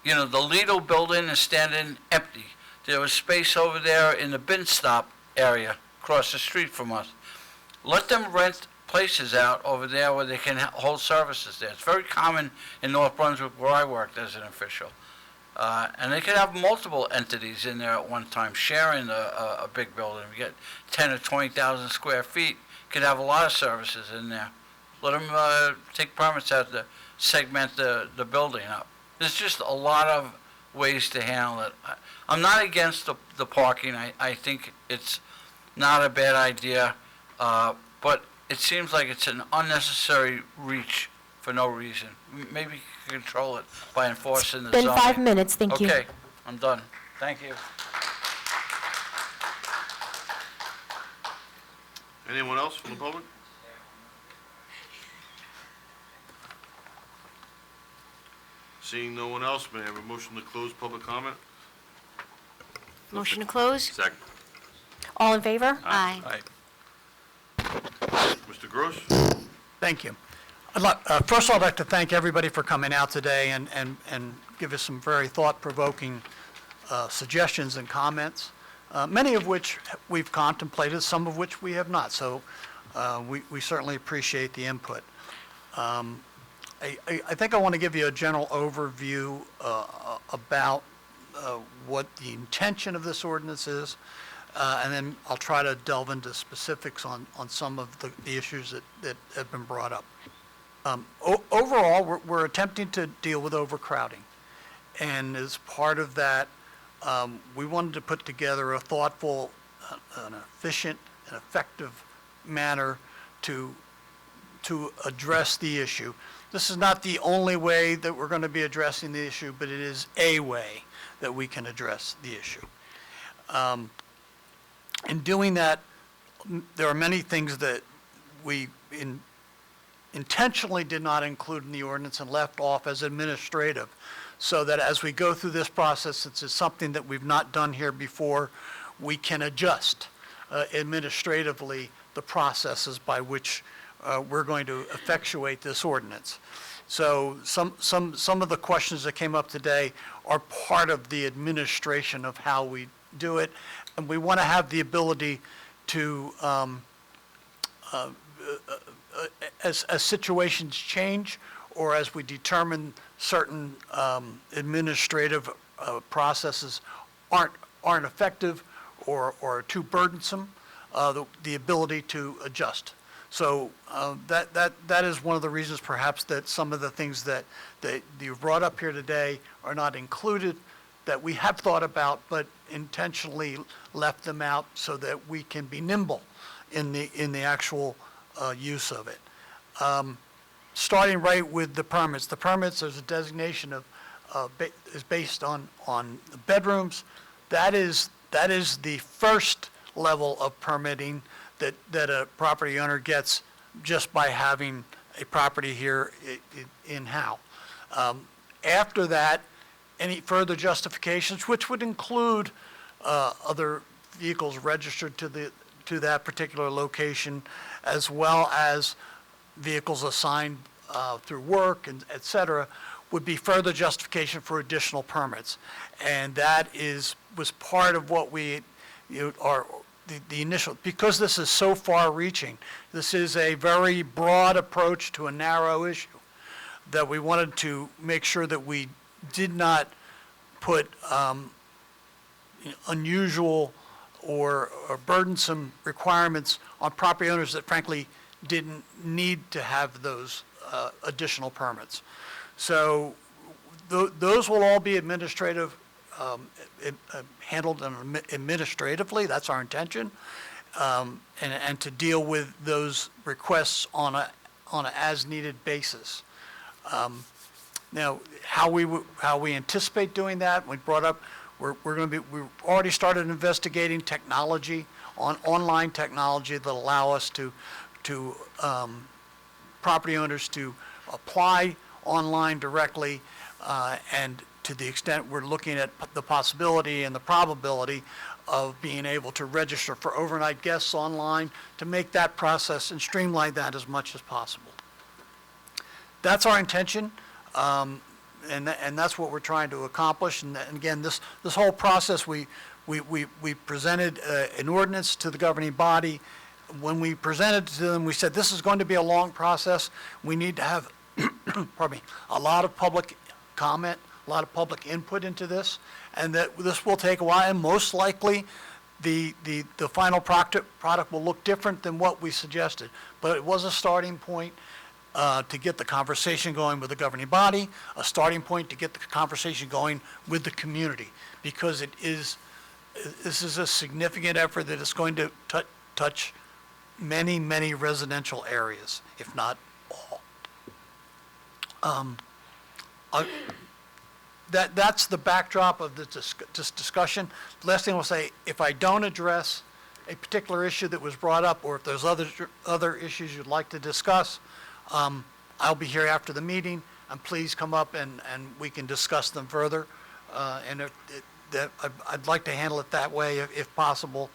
you know, the Lido building is standing empty. There was space over there in the bin stop area across the street from us. Let them rent places out over there where they can hold services there. It's very common in North Brunswick where I worked as an official. And they could have multiple entities in there at one time sharing a big building. We get 10 or 20,000 square feet, could have a lot of services in there. Let them take permits out to segment the building up. There's just a lot of ways to handle it. I'm not against the parking. I think it's not a bad idea, but it seems like it's an unnecessary reach for no reason. Maybe you can control it by enforcing the Been zoning. 5 minutes, thank you. Okay, I'm done. Thank you. Anyone else from the public? Seeing no one else, may I have a motion to close public comment? Motion to close? Second. All in favor? Aye. Mr. Gross? Thank you. First of all, I'd like to thank everybody for coming out today and give us some very thought-provoking suggestions and comments, many of which we've contemplated, some of which we have not. So we certainly appreciate the input. I think I want to give you a general overview about what the intention of this ordinance is, and then I'll try to delve into specifics on some of the issues that have been brought up. Overall, we're attempting to deal with overcrowding, and as part of that, we wanted to put together a thoughtful, an efficient, and effective manner to address the issue. This is not the only way that we're going to be addressing the issue, but it is a way that we can address the issue. In doing that, there are many things that we intentionally did not include in the ordinance and left off as administrative, so that as we go through this process, since it's something that we've not done here before, we can adjust administratively the processes by which we're going to effectuate this ordinance. So some of the questions that came up today are part of the administration of how we do it, and we want to have the ability to, as situations change or as we determine certain administrative processes aren't effective or are too burdensome, the ability to adjust. So that is one of the reasons perhaps that some of the things that you've brought up here today are not included, that we have thought about but intentionally left them out so that we can be nimble in the actual use of it. Starting right with the permits. The permits, there's a designation is based on the bedrooms. That is the first level of permitting that a property owner gets just by having a property here in Howell. After that, any further justifications, which would include other vehicles registered to that particular location, as well as vehicles assigned through work and et cetera, would be further justification for additional permits. And that was part of what we, the initial, because this is so far-reaching, this is a very broad approach to a narrow issue, that we wanted to make sure that we did not put unusual or burdensome requirements on property owners that frankly didn't need to have those additional permits. So those will all be handled administratively, that's our intention, and to deal with those requests on a as-needed basis. Now, how we anticipate doing that, we brought up, we've already started investigating technology, online technology that allow us to property owners to apply online directly, and to the extent we're looking at the possibility and the probability of being able to register for overnight guests online, to make that process and streamline that as much as possible. That's our intention, and that's what we're trying to accomplish. And again, this whole process, we presented an ordinance to the governing body. When we presented it to them, we said, this is going to be a long process. We need to have, pardon me, a lot of public comment, a lot of public input into this, and that this will take a while, and most likely the final product will look different than what we suggested. But it was a starting point to get the conversation going with the governing body, a starting point to get the conversation going with the community, because this is a significant effort that is going to touch many, many residential areas, if not all. That's the backdrop of this discussion. The last thing I'll say, if I don't address a particular issue that was brought up, or if there's other issues you'd like to discuss, I'll be here after the meeting, and please come up and we can discuss them further. I'd like to handle it that way if possible,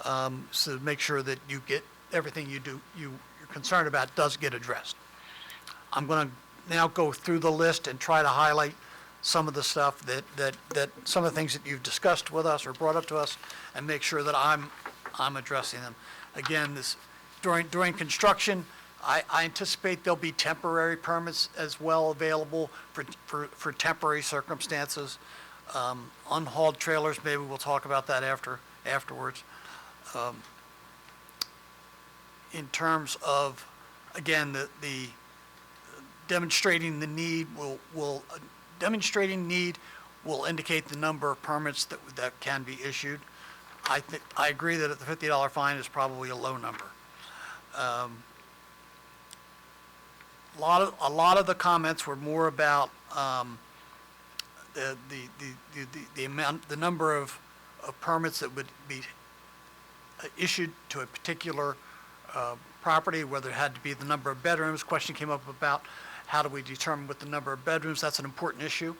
so to make sure that you get everything you're concerned about does get addressed. I'm going to now go through the list and try to highlight some of the stuff that some of the things that you've discussed with us or brought up to us, and make sure that I'm addressing them. Again, during construction, I anticipate there'll be temporary permits as well available for temporary circumstances. Unhauled trailers, maybe we'll talk about that afterwards. In terms of, again, the demonstrating the need will indicate the number of permits that can be issued. I agree that the $50 fine is probably a low number. A lot of the comments were more about the number of permits that would be issued to a particular property, whether it had to be the number of bedrooms. Question came up about how do we determine what the number of bedrooms. That's an important issue.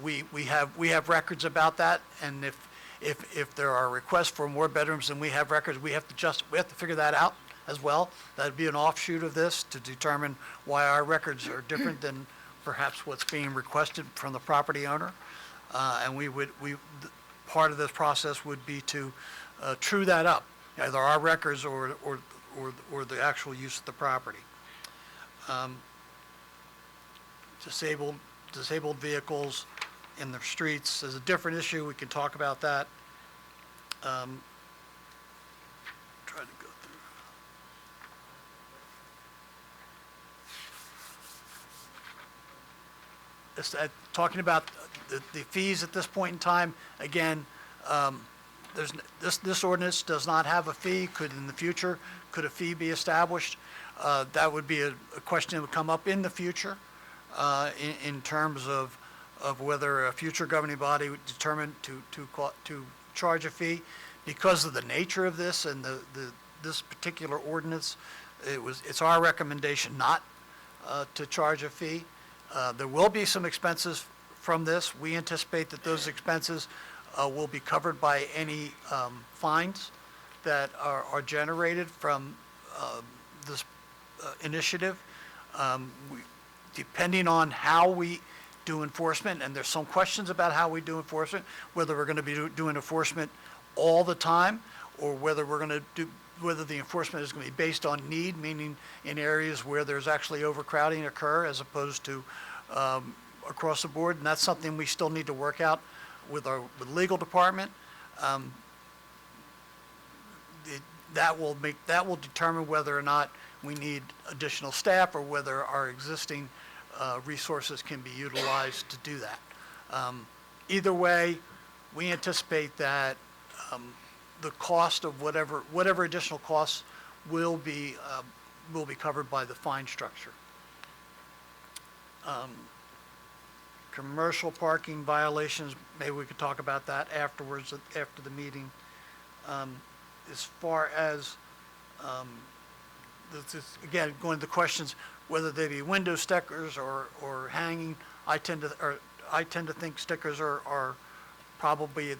We have records about that, and if there are requests for more bedrooms than we have records, we have to figure that out as well. That'd be an offshoot of this to determine why our records are different than perhaps what's being requested from the property owner. And part of this process would be to true that up, either our records or the actual use of the property. Disabled vehicles in the streets is a different issue. We can talk about that. Try to go through. Talking about the fees at this point in time, again, this ordinance does not have a fee. In the future, could a fee be established? That would be a question that would come up in the future in terms of whether a future governing body would determine to charge a fee. Because of the nature of this and this particular ordinance, it's our recommendation not to charge a fee. There will be some expenses from this. We anticipate that those expenses will be covered by any fines that are generated from this initiative. Depending on how we do enforcement, and there's some questions about how we do enforcement, whether we're going to be doing enforcement all the time, or whether we're going to do, whether the enforcement is going to be based on need, meaning in areas where there's actually overcrowding occur, as opposed to across the board, and that's something we still need to work out with with legal department. That will determine whether or not we need additional staff, or whether our existing resources can be utilized to do that. Either way, we anticipate that the cost of whatever additional costs will be covered by the fine structure. Commercial parking violations, maybe we could talk about that afterwards, after the meeting. As far as, again, going to the questions, whether they be window stickers or hanging, I tend to think stickers are probably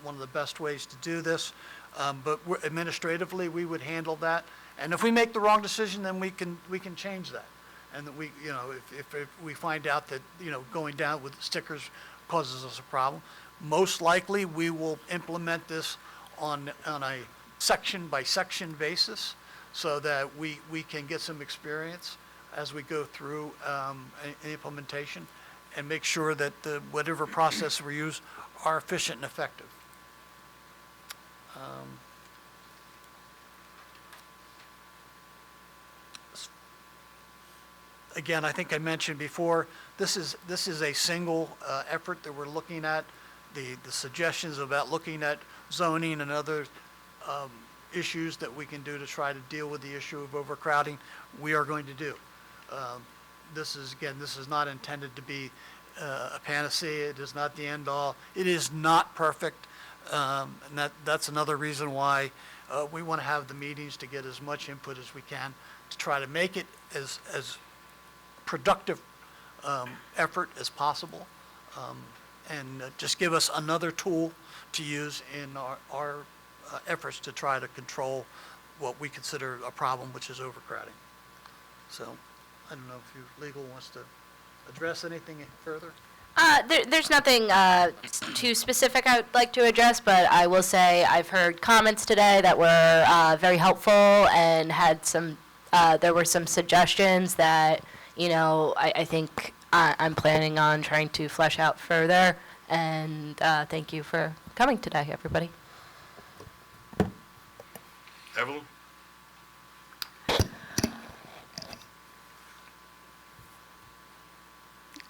one of the best ways to do this. But administratively, we would handle that. And if we make the wrong decision, then we can change that. And that we, if we find out that, going down with stickers causes us a problem, most likely we will implement this on a section-by-section basis, so that we can get some experience as we go through implementation, and make sure that whatever process we use are efficient and effective. Again, I think I mentioned before, this is a single effort that we're looking at. The suggestions about looking at zoning and other issues that we can do to try to deal with the issue of overcrowding, we are going to do. This is not intended to be a panacea. It is not the end all. It is not perfect, and that's another reason why we want to have the meetings, to get as much input as we can to try to make it as productive effort as possible, and just give us another tool to use in our efforts to try to control what we consider a problem, which is overcrowding. So I don't know if legal wants to address anything further. There's nothing too specific I would like to address, but I will say I've heard comments today that were very helpful, and had there were some suggestions that, I think I'm planning on trying to flesh out further. And thank you for coming today, everybody. Evelyn?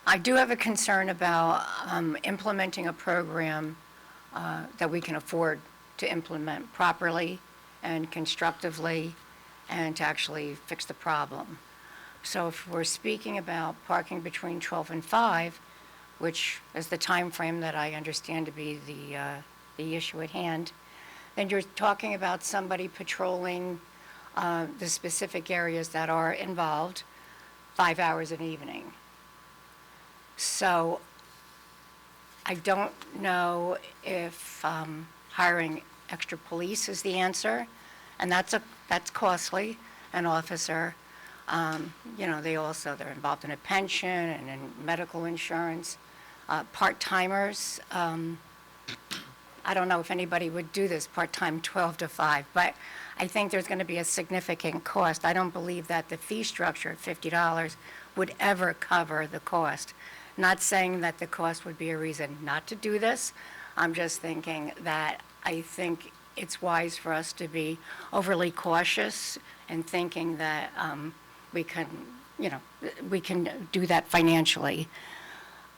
I do have a concern about implementing a program that we can afford to implement properly and constructively, and to actually fix the problem. So if we're speaking about parking between 12 and 5, which is the time frame that I understand to be the issue at hand, then you're talking about somebody patrolling the specific areas that are involved 5 hours an evening. So I don't know if hiring extra police is the answer, and that's costly. An officer, they're involved in a pension and in medical insurance. Part-timers, I don't know if anybody would do this part-time 12 to 5, but I think there's going to be a significant cost. I don't believe that the fee structure of $50 would ever cover the cost. Not saying that the cost would be a reason not to do this. I'm just thinking that I think it's wise for us to be overly cautious and thinking that we can do that financially.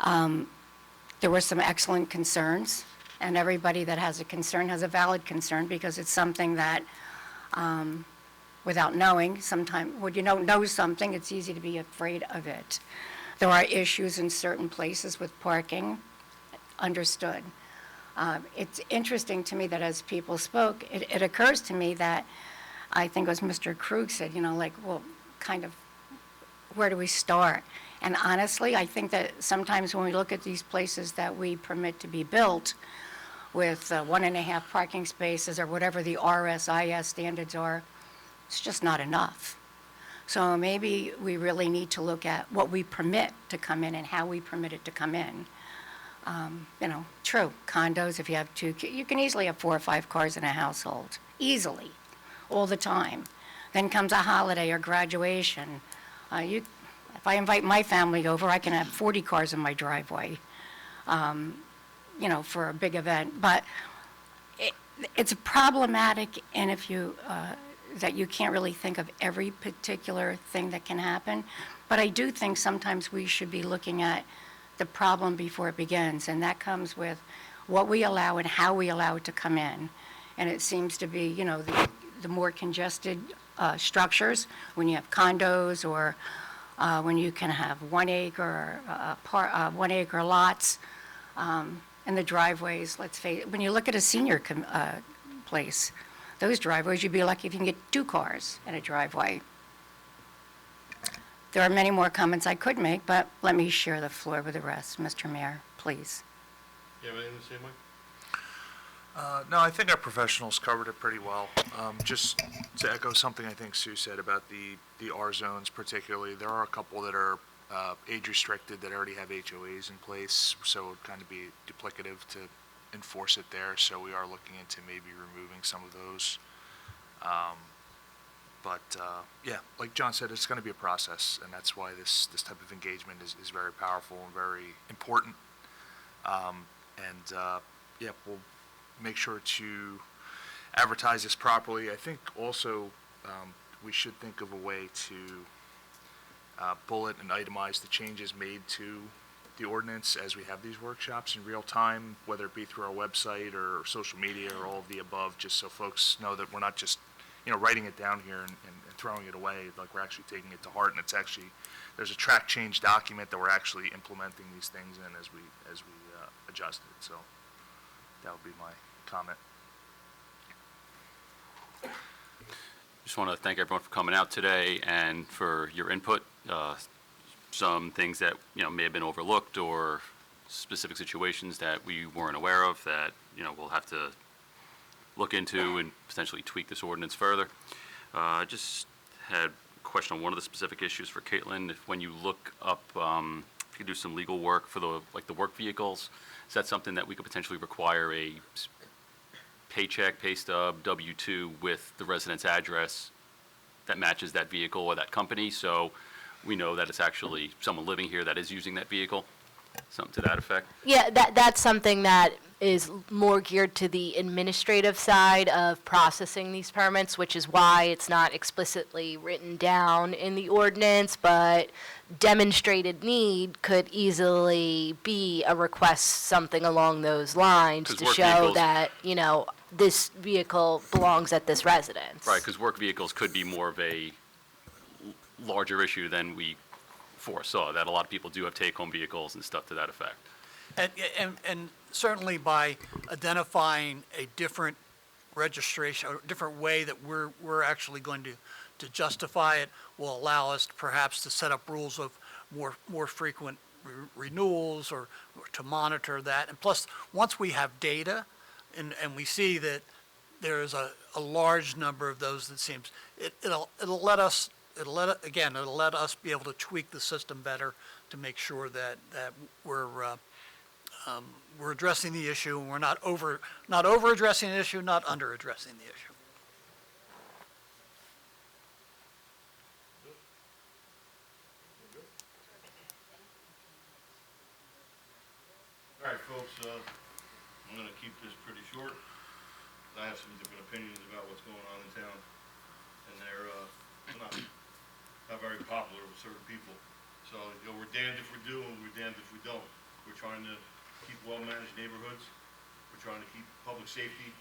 There were some excellent concerns, and everybody that has a concern has a valid concern, because it's something that, without knowing, sometimes when you don't know something, it's easy to be afraid of it. There are issues in certain places with parking, understood. It's interesting to me that as people spoke, it occurs to me that, I think it was Mr. Krug said, kind of, where do we start? And honestly, I think that sometimes when we look at these places that we permit to be built with 1.5 parking spaces or whatever the RSIS standards are, it's just not enough. So maybe we really need to look at what we permit to come in and how we permit it to come in. True, condos, if you have you can easily have 4 or 5 cars in a household, easily, all the time. Then comes a holiday or graduation. If I invite my family over, I can have 40 cars in my driveway, for a big event. But it's problematic, and that you can't really think of every particular thing that can happen. But I do think sometimes we should be looking at the problem before it begins, and that comes with what we allow and how we allow it to come in. And it seems to be, the more congested structures, when you have condos or when you can have 1 acre, 1 acre lots, and the driveways, let's face it, when you look at a senior place, those driveways, you'd be lucky if you can get 2 cars in a driveway. There are many more comments I could make, but let me share the floor with the rest. Mr. Mayor, please. You have anything to say, Mike? No, I think our professionals covered it pretty well. Just to echo something I think Sue said about the R zones particularly, there are a couple that are age restricted that already have HOAs in place, so it would kind of be duplicative to enforce it there. So we are looking into maybe removing some of those. Yeah, like John said, it's going to be a process, and that's why this type of engagement is very powerful and very important. Yeah, we'll make sure to advertise this properly. I think also we should think of a way to bullet and itemize the changes made to the ordinance as we have these workshops in real time, whether it be through our website or social media or all of the above, just so folks know that we're not just writing it down here and throwing it away, like we're actually taking it to heart, and it's actually, there's a track change document that we're actually implementing these things in as we adjust it. So that would be my comment. Just want to thank everyone for coming out today and for your input. Some things that, may have been overlooked or specific situations that we weren't aware of that, we'll have to look into and potentially tweak this ordinance further. I just had a question on one of the specific issues for Caitlin. If when you look up, if you do some legal work for the work vehicles, is that something that we could potentially require a paycheck, pay stub, W-2 with the resident's address that matches that vehicle or that company, so we know that it's actually someone living here that is using that vehicle? Something to that effect? Yeah, that's something that is more geared to the administrative side of processing these permits, which is why it's not explicitly written down in the ordinance, but demonstrated need could easily be a request, something along those lines, 'Cause to work show vehicles- that, this vehicle belongs at this residence. Right, because work vehicles could be more of a larger issue than we foresaw, that a lot of people do have take-home vehicles and stuff to that effect. And certainly by identifying a different registration, or a different way that we're actually going to justify it, will allow us perhaps to set up rules of more frequent renewals or to monitor that. And plus, once we have data and we see that there is a large number of those, that seems, it'll let us be able to tweak the system better to make sure that we're addressing the issue, and we're not over addressing the issue, not under addressing the issue. All right, folks, I'm going to keep this pretty short. I have some different opinions about what's going on in town, and they're not very popular with certain people. So, we're damned if we do, and we're damned if we don't. We're trying to keep well-managed neighborhoods. We're trying to keep public safety,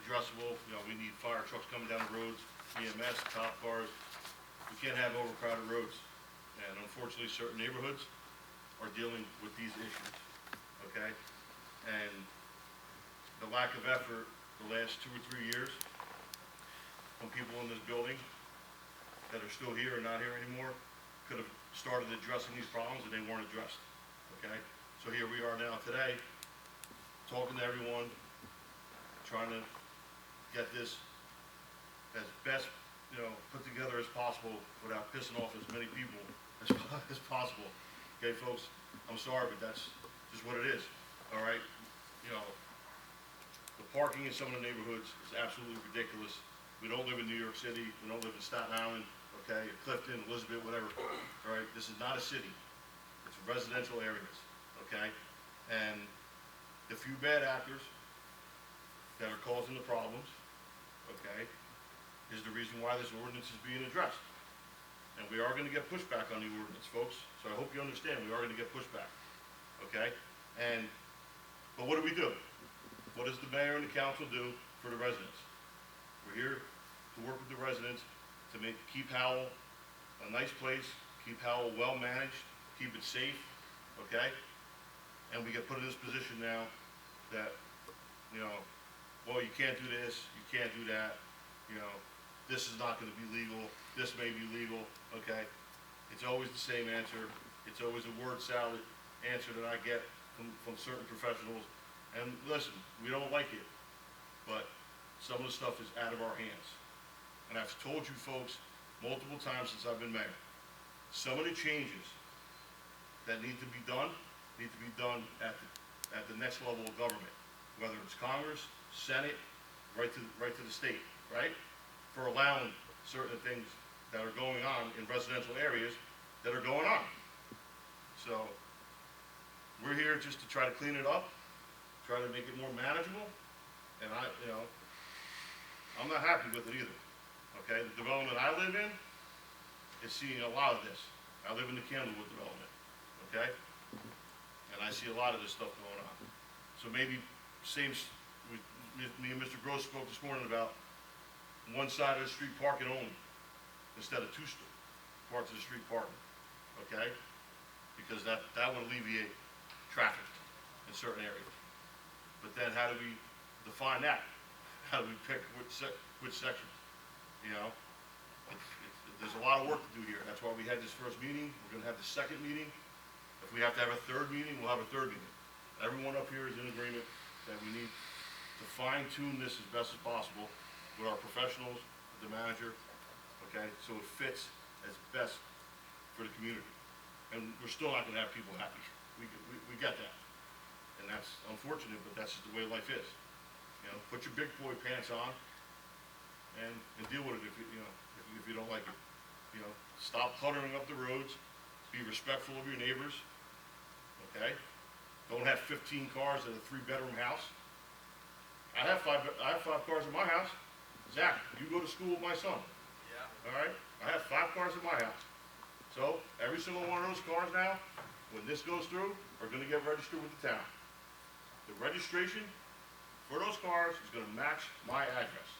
addressable. We need fire trucks coming down the roads, EMS, cop cars. We can't have overcrowded roads. And unfortunately, certain neighborhoods are dealing with these issues, okay? And the lack of effort the last 2 or 3 years from people in this building that are still here or not here anymore could have started addressing these problems, and they weren't addressed, okay? So here we are now today, talking to everyone, trying to get this as best put together as possible without pissing off as many people as possible. Okay, folks, I'm sorry, but that's just what it is, all right? The parking in some of the neighborhoods is absolutely ridiculous. We don't live in New York City, we don't live in Staten Island, okay, Clifton, Elizabeth, whatever, all right? This is not a city, it's residential areas, okay? And the few bad actors that are causing the problems, okay, is the reason why this ordinance is being addressed. And we are gonna get pushback on the ordinance, folks, so I hope you understand, we are gonna get pushback, okay? But what do? What does the mayor and the council do for the residents? We're here to work with the residents to keep Howell a nice place, keep Howell well-managed, keep it safe, okay? And we get put in this position now that, well, you can't do this, you can't do that, this is not gonna be legal, this may be legal, okay? It's always the same answer. It's always a word salad answer that I get from certain professionals. And listen, we don't like it, but some of the stuff is out of our hands. And I've told you folks multiple times since I've been mayor, some of the changes that need to be done at the next level of government, whether it's Congress, Senate, right to the state, right? For allowing certain things that are going on in residential areas that are going on. So we're here just to try to clean it up, try to make it more manageable, and I'm not happy with it either, okay? The development I live in is seeing a lot of this. I live in the Candlewood development, okay? And I see a lot of this stuff going on. So maybe me and Mr. Gross spoke this morning about one side of the street parking only, instead of two parts of the street parking, okay? Because that would alleviate traffic in certain areas. But then how do we define that? How do we pick which section? There's a lot of work to do here. That's why we had this first meeting. We're gonna have the second meeting. If we have to have a third meeting, we'll have a third meeting. Everyone up here is in agreement that we need to fine tune this as best as possible with our professionals, with the manager, okay? So it fits as best for the community. And we're still not gonna have people happy. We get that. And that's unfortunate, but that's just the way life is. Put your big boy pants on and deal with it if you don't like it. Stop cluttering up the roads, be respectful of your neighbors, okay? Don't have 15 cars in a 3-bedroom house. I have five cars in my house. Zach, you go to school with my son. Yeah. All right? I have 5 cars in my house. So every single one of those cars now, when this goes through, are gonna get registered with the town. The registration for those cars is gonna match my address.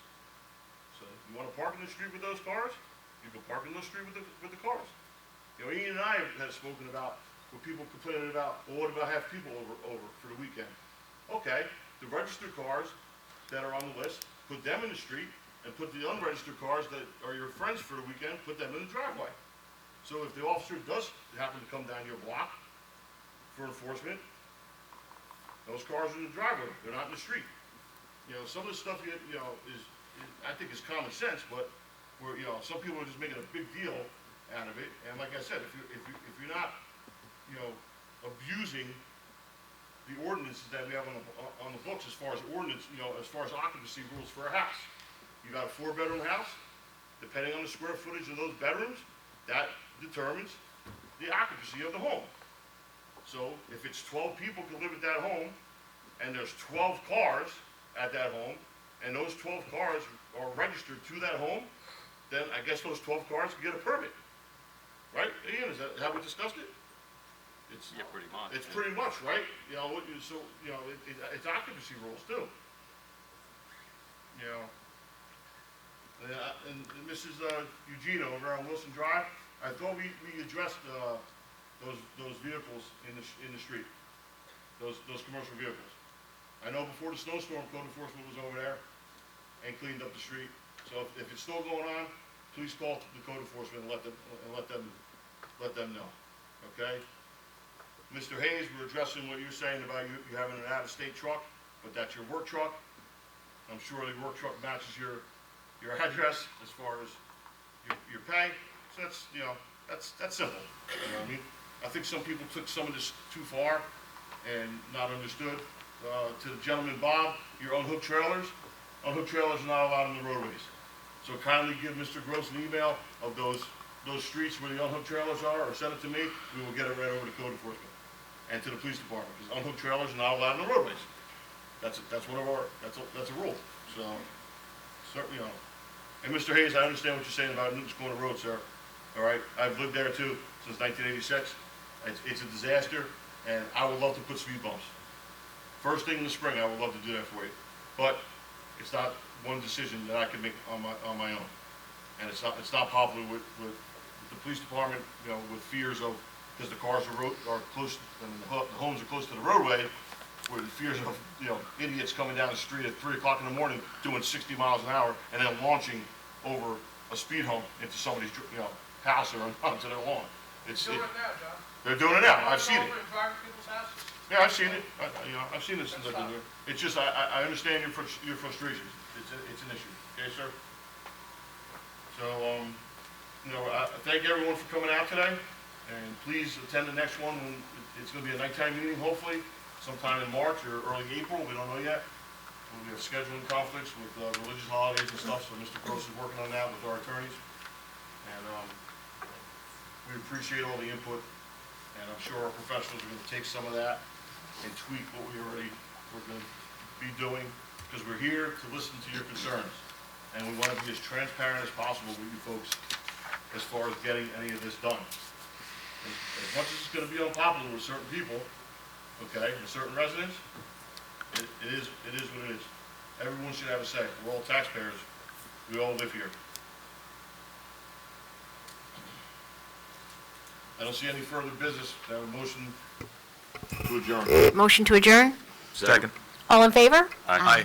So if you wanna park in the street with those cars, you can park in the street with the cars. Ian and I have spoken about, with people complaining about, well, what about have people over for the weekend? Okay, the registered cars that are on the list, put them in the street, and put the unregistered cars that are your friends for the weekend, put them in the driveway. So if the officer does happen to come down your block for enforcement, those cars are in the driveway, they're not in the street. Some of the stuff, is I think is common sense, but some people are just making a big deal out of it. And like I said, if you're not, abusing the ordinances that we have on the books as far as ordinance, as far as occupancy rules for a house. You got a 4-bedroom house, depending on the square footage of those bedrooms, that determines the occupancy of the home. So if it's 12 people can live at that home, and there's 12 cars at that home, and those 12 cars are registered to that home, then I guess those 12 cars can get a permit. Right, Ian, is that how we discussed it? Yeah, pretty much. It's pretty much, right? It's occupancy rules too. And Mrs. Eugenia over on Wilson Drive, I thought we addressed those vehicles in the street, those commercial vehicles. I know before the snowstorm, code enforcement was over there and cleaned up the street. So if it's still going on, please call the code enforcement and let them know. Okay? Mr. Hayes, we're addressing what you're saying about you having an out-of-state truck, but that's your work truck. I'm sure the work truck matches your address as far as your pay. So that's, you know, that's simple, you know what I mean? I think some people took some of this too far and not understood. To the gentleman, Bob, your unhooked trailers are not allowed on the roadways. So kindly give Mr. Gross an email of those streets where the unhooked trailers are, or send it to me. We will get it right over to code enforcement and to the police department, because unhooked trailers are not allowed on the roadways. That's one of our, that's a rule. So, certainly, you know. And Mr. Hayes, I understand what you're saying about Newton's Corner Road, sir. All right, I've lived there too since 1986. It's a disaster, and I would love to put speed bumps. First thing in the spring, I would love to do that for you. But it's not one decision that I can make on my own. And it's not popular with the police department, you know, with fears of, because the cars are close, and the homes are close to the roadway, with fears of, you know, idiots coming down the street at 3 o'clock in the morning doing 60 miles an hour and then launching over a speed hump into somebody's, you know, house or onto their lawn. They're doing it now, John. They're doing it now. I've seen it. Over and driving people's houses. Yeah, I've seen it. You know, I've seen it since I've been here. It's just, I understand your frustrations. It's an issue. Okay, sir? So, you know, thank everyone for coming out today. And please attend the next one. It's going to be a nighttime meeting, hopefully, sometime in March or early April. We don't know yet. We have scheduling conflicts with religious holidays and stuff, so Mr. Gross is working on that with our attorneys. And we appreciate all the input. And I'm sure our professionals are going to take some of that and tweak what we're going to be doing, because we're here to listen to your concerns. And we want to be as transparent as possible with you folks as far as getting any of this done. As much as it's going to be unpopular with certain people, okay, with certain residents, it is what it is. Everyone should have a say. We're all taxpayers. We all live here. I don't see any further business. I have a motion to adjourn. Motion to adjourn? Second. All in favor? Aye.